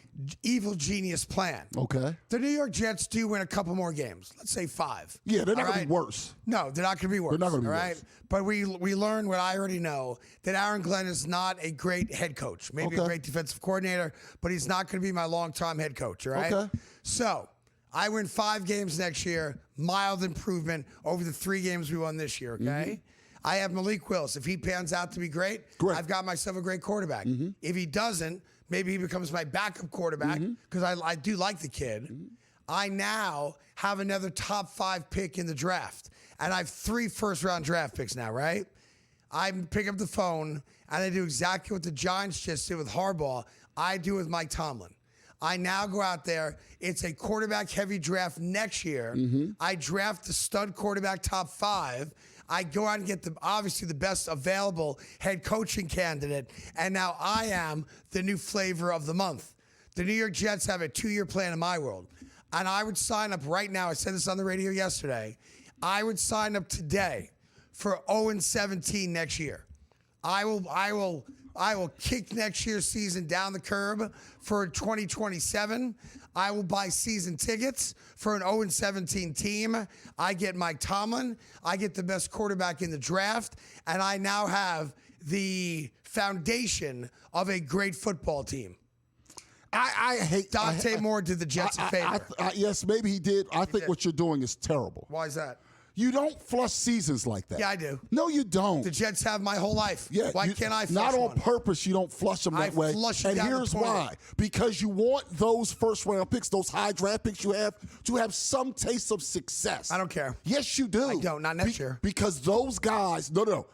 evil genius plan. Okay. The New York Jets do win a couple more games. Let's say 5. Yeah, they're not All going to be worse. No, they're not going to be worse. They're not going to be all worse. right? But we learned what I already know, that Aaron Glenn is not a great head coach. Maybe a great defensive coordinator, but he's not going to be my long-time head coach, all right? Okay. So I win 5 games next year, mild improvement over the 3 games we won this year, okay? I have Malik Willis. If he pans out to be great, I've got myself a great quarterback. If he doesn't, maybe he becomes my backup quarterback because I do like the kid. I now have another top 5 pick in the draft. And I have 3 first-round draft picks now, right? I pick up the phone, and I do exactly what the Giants just did with Harbaugh. I do with Mike Tomlin. I now go out there. It's a quarterback-heavy draft next year. I draft the stud quarterback top 5. I go out and get obviously the best available head coaching candidate, and now I am the new flavor of the month. The New York Jets have a 2-year plan in my world, and I would sign up right now. I said this on the radio yesterday. I would sign up today for 0-17 next year. I will kick next year's season down the curb for 2027. I will buy season tickets for an 0-17 team. I get Mike Tomlin. I get the best quarterback in the draft. And I now have the foundation of a great football team. I hate Dante Moore did the Jets a favor. Yes, maybe he did. I think what you're doing is terrible. Why is that? You don't flush seasons like that. Yeah, I do. No, you don't. The Jets have my whole life. Yeah, Why can't I flush Not on one? purpose, you don't flush them that way. Flush them and down the here's toilet. why. Because you want those first-round picks, those high draft picks you have, to have some taste of success. I don't care. Yes, you do. I don't. Not next year. Because those guys, the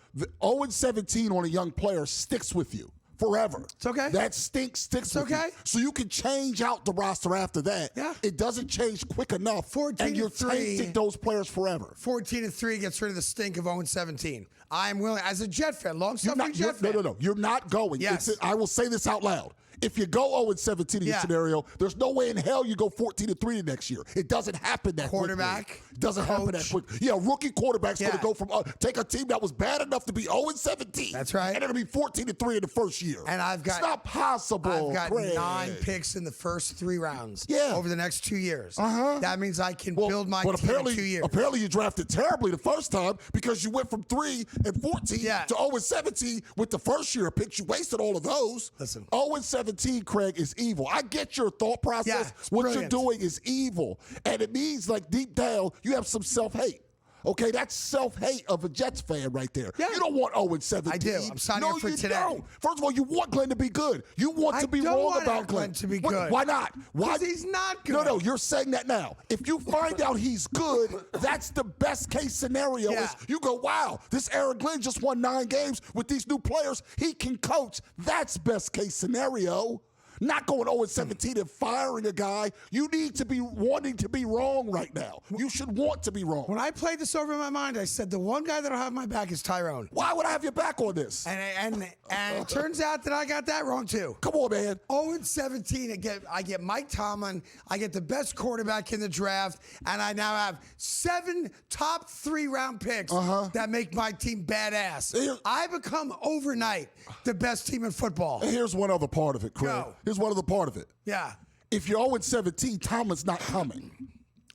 0-17 on a young player sticks with you forever. It's okay. That sticks It's with okay. you. So you can change out the roster after that. Yeah. It doesn't change quick enough. 14 and you're to 3. tasting those players forever. 14-3 gets rid of the stink of 0-17. I am willing, as a Jet fan, long-suffering Jet fan. No. You're not going. Yes. I will say this out loud. If you go 0-17 in your scenario, there's no way in hell you go 14-3 the next year. It doesn't happen that Quarterback, quickly. It doesn't happen that quickly. Yeah, rookie quarterback's going to go from take a team that was bad enough to be 0-17. That's right. And it'll be 14-3 in the first year. And it's not possible. I've got Craig. 9 picks in the first 3 rounds. Yeah. Over the next 2 years. Uh-huh. That means I can build my team in 2 years. Apparently you drafted terribly the first time because you went from 3 and 14 to 0-17 with the first year picks. You wasted all of those. Listen. 0-17, Craig, is evil. I get your thought process. Yeah, it's what brilliant. you're doing is evil. And it means, like, deep down, you have some self-hate. Okay, that's self-hate of a Jets fan right there. Yeah. You don't want 0-17. I do. I'm signing up for you today. Don't. First of all, you want Glenn to be good. You want to be don't wrong want about Glenn to be good. Why not? Why? Because he's not good. No, you're saying that now. If you find out he's good, that's the best case scenario. Yeah. Is you go, wow, this Aaron Glenn just won 9 games with these new players. He can coach. That's best case scenario. Not going 0-17 and firing a guy. You need to be wanting to be wrong right now. You should want to be wrong. When I played this over in my mind, I said the one guy that'll have my back is Tyrone. Why would I have your back on this? And it turns out that I got that wrong too. Come on, man. 0-17, I get Mike Tomlin, I get the best quarterback in the draft, and I now have 7 top 3-round picks that make my team badass. I become overnight the best team in football. And here's one other part of it, Craig. Go. Here's one other part of it. Yeah. If you're 0-17, Tomlin's not coming.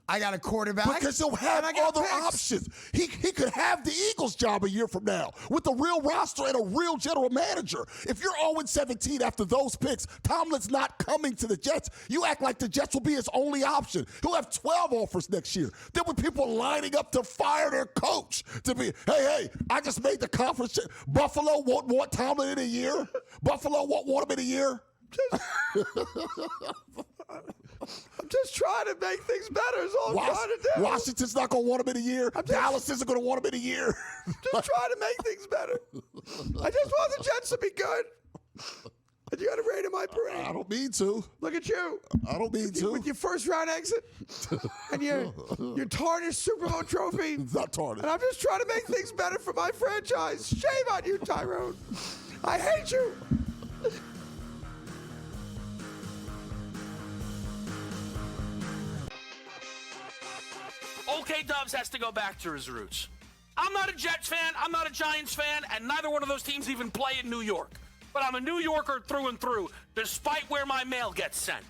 I got a quarterback. Because he'll have other options. He could have the Eagles job a year from now with a real roster and a real general manager. If you're 0-17 after those picks, Tomlin's not coming to the Jets. You act like the Jets will be his only option. He'll have 12 offers next year. There were people lining up to fire their coach to be, hey, I just made the conference. Buffalo won't want Tomlin in a year. Buffalo won't want him in a year. I'm just trying to make things better is all I'm trying to do. Washington's not going to want him in a year. Dallas isn't going to want him in a year. Just trying to make things better. I just want the Jets to be good. And you got to rain in my parade. I don't mean to. Look at you. I don't mean to. With your first-round exit and your tarnished Super Bowl trophy. It's not tarnished. And I'm just trying to make things better for my franchise. Shame on you, Tyrone. I hate you. Okay, Dubs has to go back to his roots. I'm not a Jets fan, I'm not a Giants fan, and neither one of those teams even play in New York. But I'm a New Yorker through and through, despite where my mail gets sent.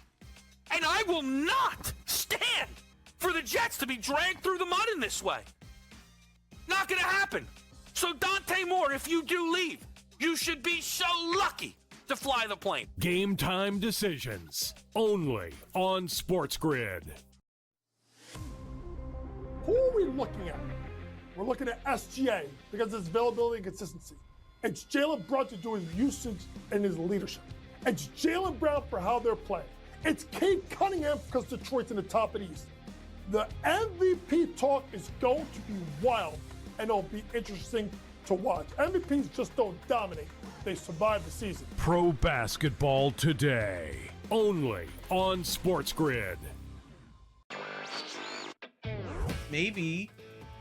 And I will not stand for the Jets to be dragged through the mud in this way. Not gonna happen. So Dante Moore, if you do leave, you should be so lucky to fly the plane. Game time decisions only on SportsGrid. Who are we looking at? We're looking at SGA because of his availability and consistency. It's Jalen Brown to do his usage and his leadership. It's Jalen Brown for how they're playing. It's Cade Cunningham because Detroit's in the top of the East. The MVP talk is going to be wild, and it'll be interesting to watch. MVPs just don't dominate. They survive the season. Pro basketball today, only on SportsGrid. Maybe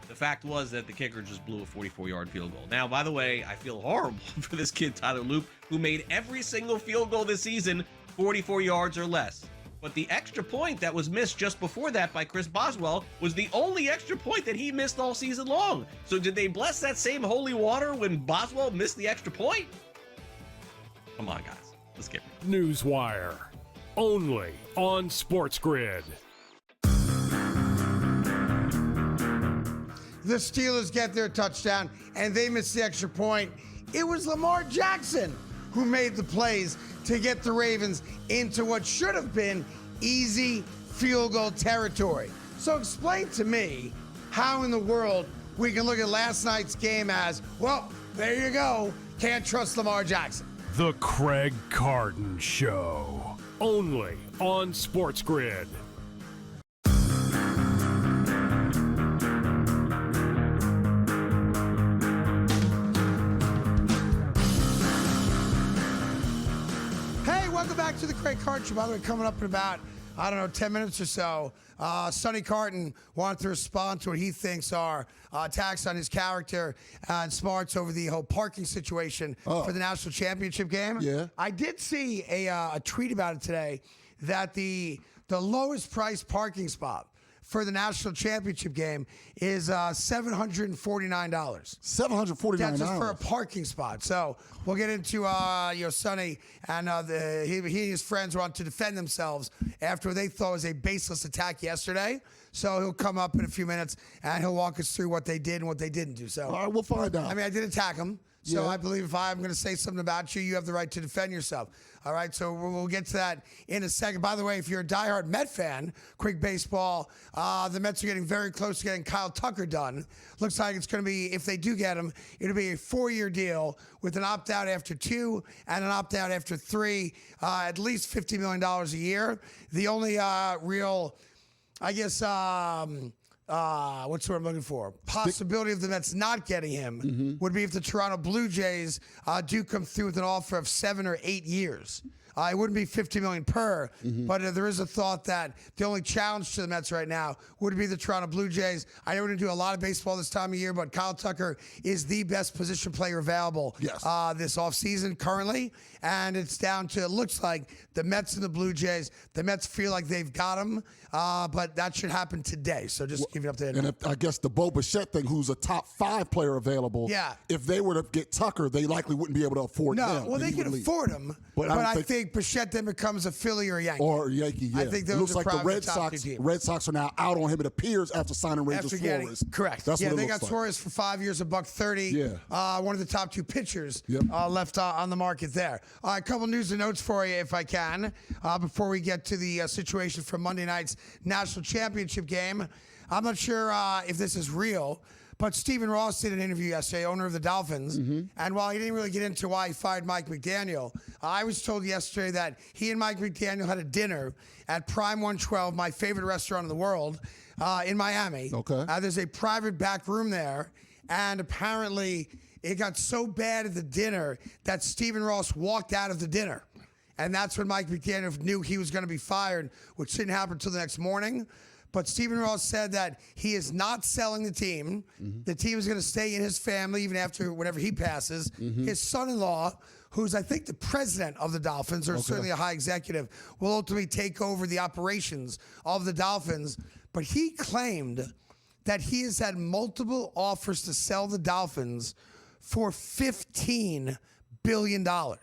the fact was that the kicker just blew a 44-yard field goal. Now, by the way, I feel horrible for this kid, Tyler Loop, who made every single field goal this season 44 yards or less. But the extra point that was missed just before that by Chris Boswell was the only extra point that he missed all season long. So did they bless that same holy water when Boswell missed the extra point? Come on, guys. Let's get it. Newswire, only on SportsGrid. The Steelers get their touchdown, and they miss the extra point. It was Lamar Jackson who made the plays to get the Ravens into what should have been easy field goal territory. So explain to me how in the world we can look at last night's game as, well, there you go. Can't trust Lamar Jackson. The Craig Carton Show. Only on SportsGrid. Hey, welcome back to the Craig Carton Show. By the way, coming up in about, 10 minutes or so, Sonny Carton wanted to respond to what he thinks are attacks on his character and smarts over the whole parking situation for the national championship game. Yeah. I did see a tweet about it today that the lowest priced parking spot for the national championship game is $749. $749. That's just for a parking spot. So we'll get into Sonny and he and his friends want to defend themselves after what they thought was a baseless attack yesterday. So he'll come up in a few minutes and he'll walk us through what they did and what they didn't do. So all right, we'll find out. I mean, I did attack him. So Yeah. I believe if I'm going to say something about you, you have the right to defend yourself. All right, so we'll get to that in a second. By the way, if you're a diehard Met fan, quick baseball, the Mets are getting very close to getting Kyle Tucker done. Looks like it's going to be, if they do get him, it'll be a 4-year deal with an opt-out after 2 and an opt-out after 3, at least $50 million a year. The only real, I guess, what's the word I'm looking for? Possibility of the Mets not getting him would be if the Toronto Blue Jays do come through with an offer of 7 or 8 years. It wouldn't be $50 million per, but there is a thought that the only challenge to the Mets right now would be the Toronto Blue Jays. I know we're going to do a lot of baseball this time of year, but Kyle Tucker is the best position player available this offseason currently, and it's down to, it looks like, the Mets and the Blue Jays. The Mets feel like they've got him, but that should happen today. So just give it up to And I guess the Bo Bichette thing, who's a top 5 player available, if they were to get Tucker, they likely wouldn't be able to afford him. No, well, they can afford him, but I think Bichette then becomes a Philly or a Yankee. Or a Yankee, yeah. I think it looks like the probably Red Sox are now out on him, it appears, after signing Rangers Suarez. Correct. That's what it they looks got like. Suarez for 5 years, $130. Yeah. One of the top 2 pitchers left on the market there. A couple news and notes for you, if I can, before we get to the situation for Monday night's national championship game. I'm not sure if this is real, but Stephen Ross did an interview yesterday, owner of the Dolphins, and while he didn't really get into why he fired Mike McDaniel, I was told yesterday that he and Mike McDaniel had a dinner at Prime 112, my favorite restaurant in the world, in Miami. Okay. There's a private back room there, and apparently it got so bad at the dinner that Stephen Ross walked out of the dinner. And that's when Mike McDaniel knew he was going to be fired, which didn't happen until the next morning. But Stephen Ross said that he is not selling the team. The team is going to stay in his family even after whenever he passes. His son-in-law, who's I think the president of the Dolphins, or certainly a high executive, will ultimately take over the operations of the Dolphins. But he claimed that he has had multiple offers to sell the Dolphins for $15 billion. Wow.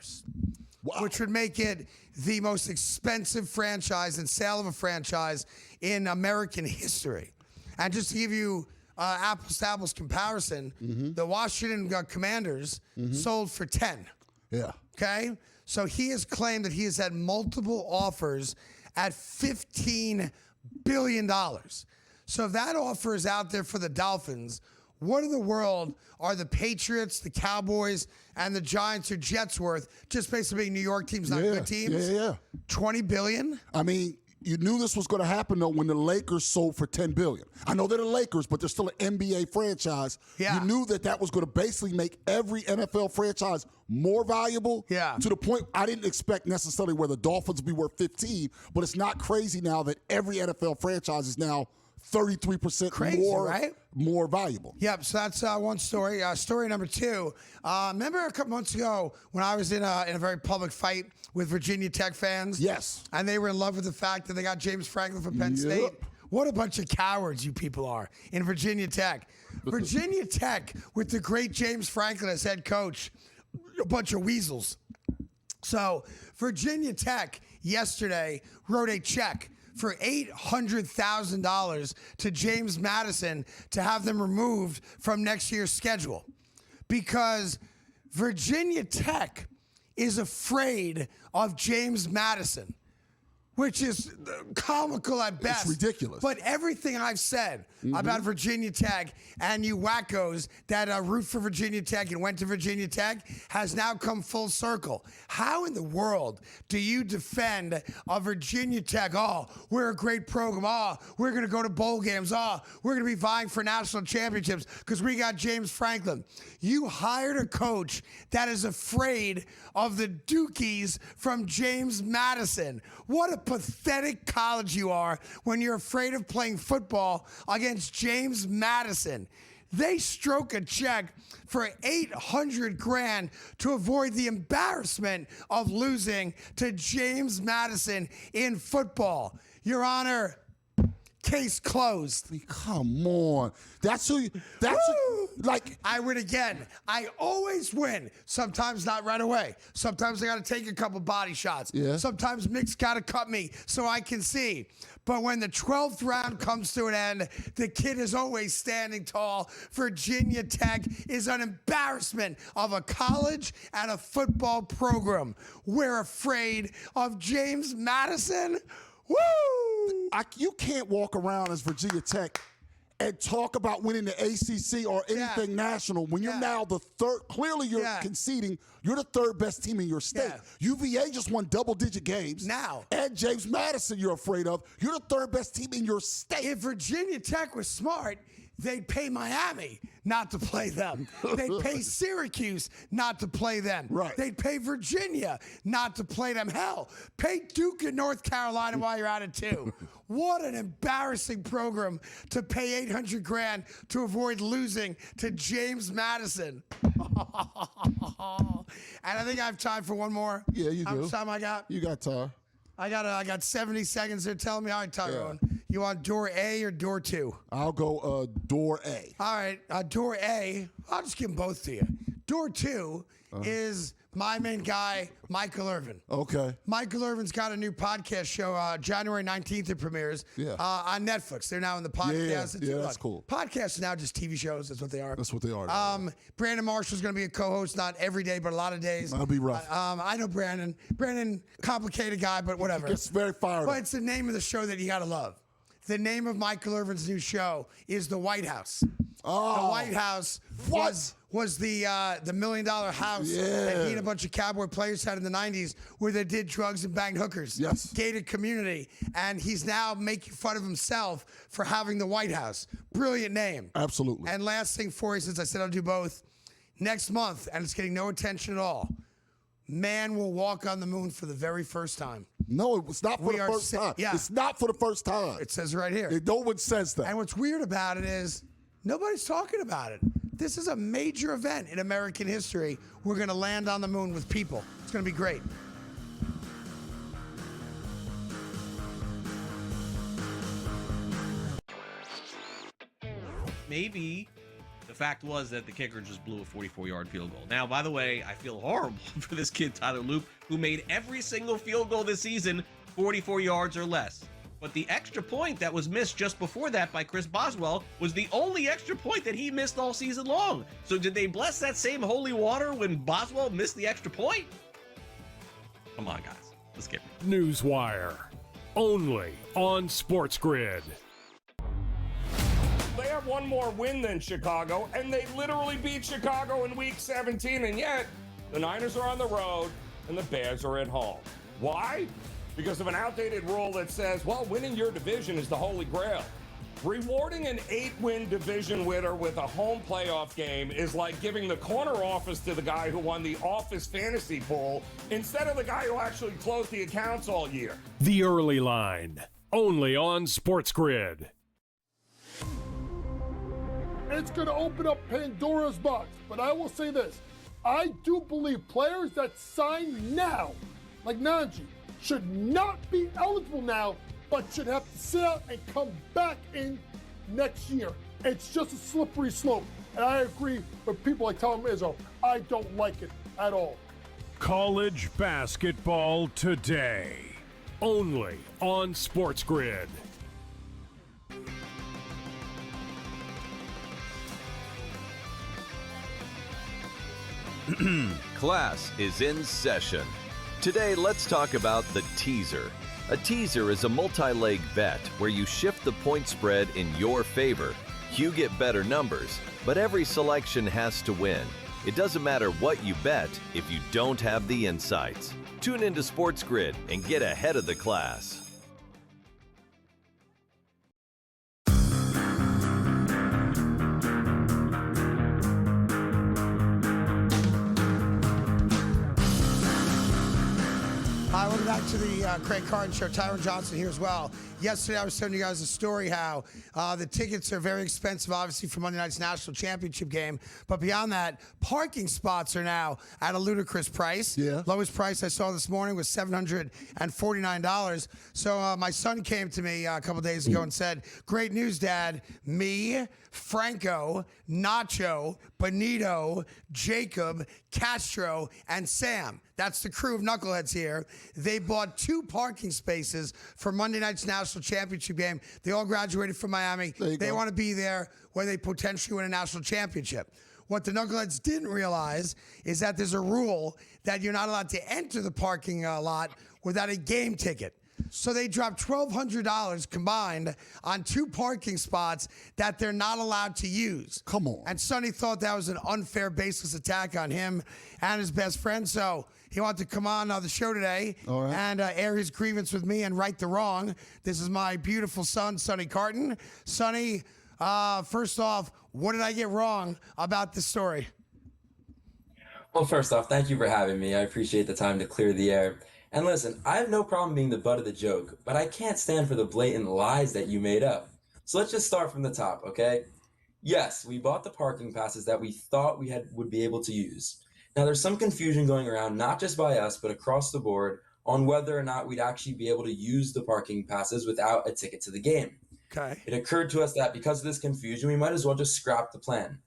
Which would make it the most expensive franchise and sale of a franchise in American history. And just to give you apples to apples comparison, the Washington Commanders sold for 10. Yeah. Okay? So he has claimed that he has had multiple offers at $15 billion. So if that offer is out there for the Dolphins, what in the world are the Patriots, the Cowboys, and the Giants or Jets worth just based on being New York teams, not good teams? Yeah. $20 billion? I mean, you knew this was going to happen, though, when the Lakers sold for $10 billion. I know they're the Lakers, but they're still an NBA franchise. Yeah. You knew that was going to basically make every NFL franchise more valuable. Yeah. To the point I didn't expect necessarily where the Dolphins would be worth 15, but it's not crazy now that every NFL franchise is now 33% more valuable. Yep, so that's one story. Story number 2, remember a couple months ago when I was in a very public fight with Virginia Tech fans? Yes. And they were in love with the fact that they got James Franklin from Penn State? What a bunch of cowards you people are in Virginia Tech. Virginia Tech with the great James Franklin as head coach, a bunch of weasels. So Virginia Tech yesterday wrote a check for $800,000 to James Madison to have them removed from next year's schedule because Virginia Tech is afraid of James Madison. which is comical at best. It's ridiculous. But everything I've said about Virginia Tech and you wackos that root for Virginia Tech and went to Virginia Tech has now come full circle. How in the world do you defend a Virginia Tech? Oh, we're a great program. Oh, we're going to go to bowl games. Oh, we're going to be vying for national championships because we got James Franklin. You hired a coach that is afraid of the Dukies from James Madison. What a pathetic college you are when you're afraid of playing football against James Madison. They stroke a check for $800,000 to avoid the embarrassment of losing to James Madison in football. Your Honor, case closed. Come on. I win again. I always win. Sometimes not right away. Sometimes I got to take a couple body shots. Yeah. Sometimes Mick's got to cut me so I can see. But when the 12th round comes to an end, the kid is always standing tall. Virginia Tech is an embarrassment of a college and a football program. We're afraid of James Madison. Woo! You can't walk around as Virginia Tech and talk about winning the ACC or anything national when you're now the third. Clearly, you're conceding you're the third best team in your state. UVA just won double-digit games. Now. And James Madison you're afraid of. You're the third best team in your state. If Virginia Tech was smart, they'd pay Miami not to play them. They'd pay Syracuse not to play them. Right. They'd pay Virginia not to play them. Hell, pay Duke and North Carolina while you're at it too. What an embarrassing program to pay $800,000 to avoid losing to James Madison. And I think I have time for one more. Yeah, you do. How much time I got? You got time. I got 70 seconds. They're telling me. All right, Tyrone. You want door A or door 2? I'll go door A. All right, door A, I'll just give them both to you. Door 2 is my main guy, Michael Irvin. Okay. Michael Irvin's got a new podcast show. January 19th it premieres on Netflix. They're now in the podcast. Yeah, that's cool. Podcasts are now just TV shows. That's what they are. That's what they are. Brandon Marshall's going to be a co-host, not every day, but a lot of days. That'll be rough. I know Brandon. Brandon, complicated guy, but whatever. It's very fired up. But it's the name of the show that you got to love. The name of Michael Irvin's new show is The White House. Oh. The White House was the $1 million house that he and a bunch of Cowboy players had in the 90s where they did drugs and banged hookers. Yes. Gated community. And he's now making fun of himself for having the White House. Brilliant name. Absolutely. And last thing for you, since I said I'll do both, next month, and it's getting no attention at all, man will walk on the moon for the very first time. No, it's not for the first time. Yeah. It's not for the first time. It says right here. No one says that. And what's weird about it is nobody's talking about it. This is a major event in American history. We're going to land on the moon with people. It's going to be great. Maybe the fact was that the kicker just blew a 44-yard field goal. Now, by the way, I feel horrible for this kid, Tyler Loop, who made every single field goal this season 44 yards or less. But the extra point that was missed just before that by Chris Boswell was the only extra point that he missed all season long. So did they bless that same holy water when Boswell missed the extra point? Come on, guys. Let's get it. Newswire. Only on SportsGrid. They have one more win than Chicago, and they literally beat Chicago in Week 17, and yet the Niners are on the road and the Bears are at home. Why? Because of an outdated rule that says, well, winning your division is the holy grail. Rewarding an 8-win division winner with a home playoff game is like giving the corner office to the guy who won the office fantasy pool instead of the guy who actually closed the accounts all year. The Early Line. Only on SportsGrid. It's going to open up Pandora's box. But I will say this. I do believe players that sign now, like Najee, should not be eligible now, but should have to sit out and come back in next year. It's just a slippery slope. And I agree with people like Tom Izzo. I don't like it at all. College basketball today. Only on SportsGrid. Class is in session. Today, let's talk about the teaser. A teaser is a multi-leg bet where you shift the point spread in your favor. You get better numbers, but every selection has to win. It doesn't matter what you bet if you don't have the insights. Tune into SportsGrid and get ahead of the class. Hi, welcome back to the Craig Carton Show. Tyron Johnson here as well. Yesterday, I was telling you guys a story how the tickets are very expensive, obviously, for Monday night's national championship game. But beyond that, parking spots are now at a ludicrous price. Yeah. Lowest price I saw this morning was $749. So my son came to me a couple days ago and said, "Great news, Dad. Me, Franco, Nacho, Benito, Jacob, Castro, and Sam. That's the crew of knuckleheads here. They bought 2 parking spaces for Monday night's national championship game. They all graduated from Miami. They want to be there when they potentially win a national championship. What the knuckleheads didn't realize is that there's a rule that you're not allowed to enter the parking lot without a game ticket. So they dropped $1,200 combined on 2 parking spots that they're not allowed to use. Come on. And Sonny thought that was an unfair, baseless attack on him and his best friend. So he wanted to come on the show today and air his grievance with me and right the wrong. This is my beautiful son, Sonny Carton. Sonny, first off, what did I get wrong about this story? Well, first off, thank you for having me. I appreciate the time to clear the air. And listen, I have no problem being the butt of the joke, but I can't stand for the blatant lies that you made up. So let's just start from the top, okay? Yes, we bought the parking passes that we thought we would be able to use. Now, there's some confusion going around, not just by us, but across the board, on whether or not we'd actually be able to use the parking passes without a ticket to the game. Okay. It occurred to us that because of this confusion, we might as well just scrap the plan.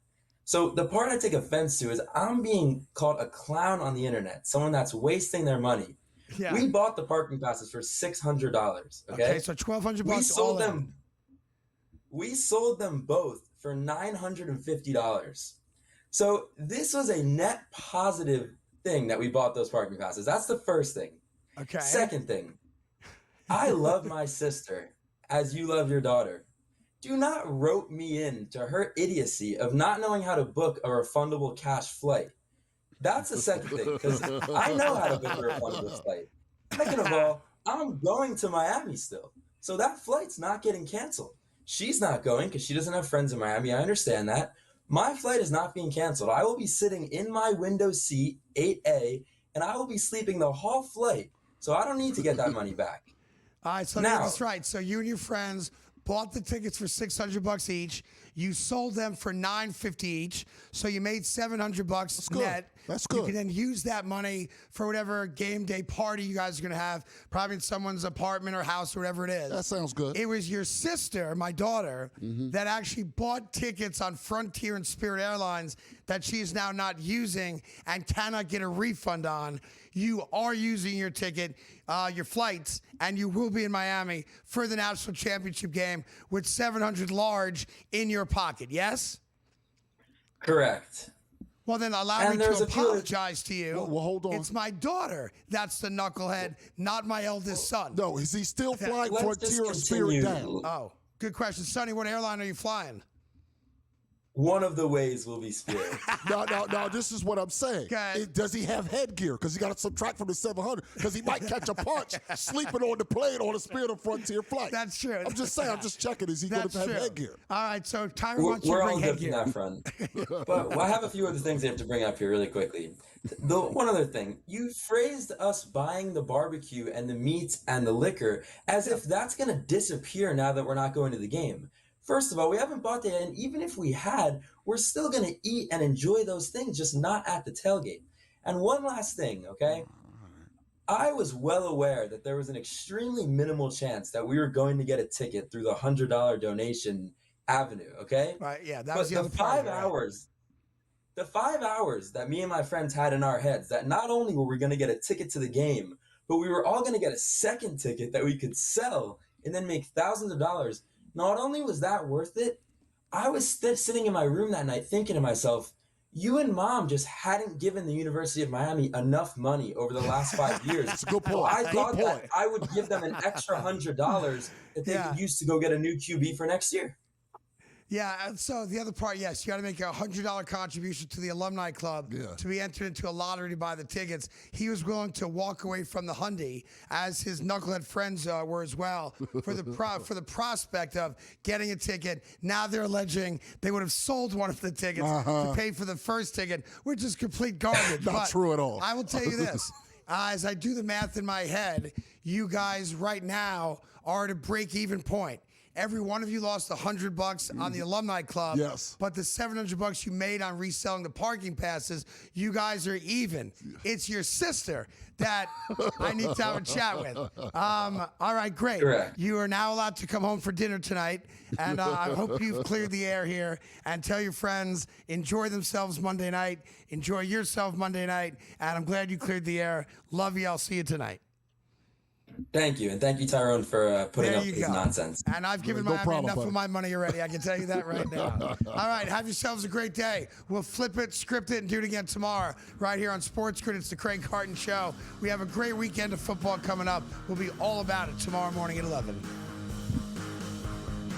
So the part I take offense to is I'm being called a clown on the internet, someone that's wasting their money. Yeah. We bought the parking passes for $600. Okay, so $1,200. We sold them both for $950. So this was a net positive thing that we bought those parking passes. That's the first thing. Okay. Second thing, I love my sister as you love your daughter. Do not rope me in to her idiocy of not knowing how to book a refundable cash flight. That's the second thing, because I know how to book a refundable flight. Second of all, I'm going to Miami still. So that flight's not getting canceled. She's not going because she doesn't have friends in Miami. I understand that. My flight is not being canceled. I will be sitting in my window seat, 8A, and I will be sleeping the whole flight. So I don't need to get that money back. All right, so that's right. So you and your friends bought the tickets for $600 each. You sold them for $950 each. So you made $700 net. That's good. You can then use that money for whatever game day party you guys are going to have, probably in someone's apartment or house or whatever it is. That sounds good. It was your sister, my daughter, that actually bought tickets on Frontier and Spirit Airlines that she is now not using and cannot get a refund on. You are using your ticket, your flights, and you will be in Miami for the national championship game with $700 large in your pocket. Yes? Correct. Well, then allow me to apologize to you. Well, hold on. It's my daughter that's the knucklehead, not my eldest son. No, is he still flying Frontier or Spirit down? Oh, good question. Sonny, what airline are you flying? One of the ways will be Spirit. No, this is what I'm saying. Does he have headgear? Because he got to subtract from the 700 because he might catch a punch sleeping on the plane on a Spirit or Frontier flight. That's true. I'm just saying, I'm just checking. Is he going to have headgear? All right, so Tyron wants you to bring headgear. We're all good from that front. But I have a few other things I have to bring up here really quickly. The one other thing, you phrased us buying the barbecue and the meats and the liquor as if that's going to disappear now that we're not going to the game. First of all, we haven't bought that, and even if we had, we're still going to eat and enjoy those things, just not at the tailgate. And one last thing, okay? I was well aware that there was an extremely minimal chance that we were going to get a ticket through the $100 donation avenue, okay? Right, yeah, that was the other part. The 5 hours that me and my friends had in our heads, that not only were we going to get a ticket to the game, but we were all going to get a second ticket that we could sell and then make thousands of dollars. Not only was that worth it, I was sitting in my room that night thinking to myself, You and Mom just hadn't given the University of Miami enough money over the last 5 years. That's a good point. So I Good thought point. that I would give them an extra $100 that they could use to go get a new QB for next year. Yeah, and so the other part, yes, you got to make a $100 contribution to the alumni club to be entered into a lottery to buy the tickets. He was willing to walk away from the Hyundai, as his knucklehead friends were as well, for the prospect of getting a ticket. Now they're alleging they would have sold one of the tickets to pay for the first ticket, which is complete garbage. Not true at all. I will tell you this. As I do the math in my head, you guys right now are at a break-even point. Every one of you lost $100 on the alumni club. Yes. But the $700 you made on reselling the parking passes, you guys are even. It's your sister that I need to have a chat with. All right, great. Correct. You are now allowed to come home for dinner tonight, and I hope you've cleared the air here. And tell your friends, enjoy themselves Monday night. Enjoy yourself Monday night. And I'm glad you cleared the air. Love you. I'll see you tonight. Thank you. And thank you, Tyrone, for putting up with this nonsense. And I've given No Miami problem, enough buddy. of my money already. I can tell you that right now. All right. Have yourselves a great day. We'll flip it, script it, and do it again tomorrow right here on SportsGrid. It's the Craig Carton Show. We have a great weekend of football coming up. We'll be all about it tomorrow morning at 11.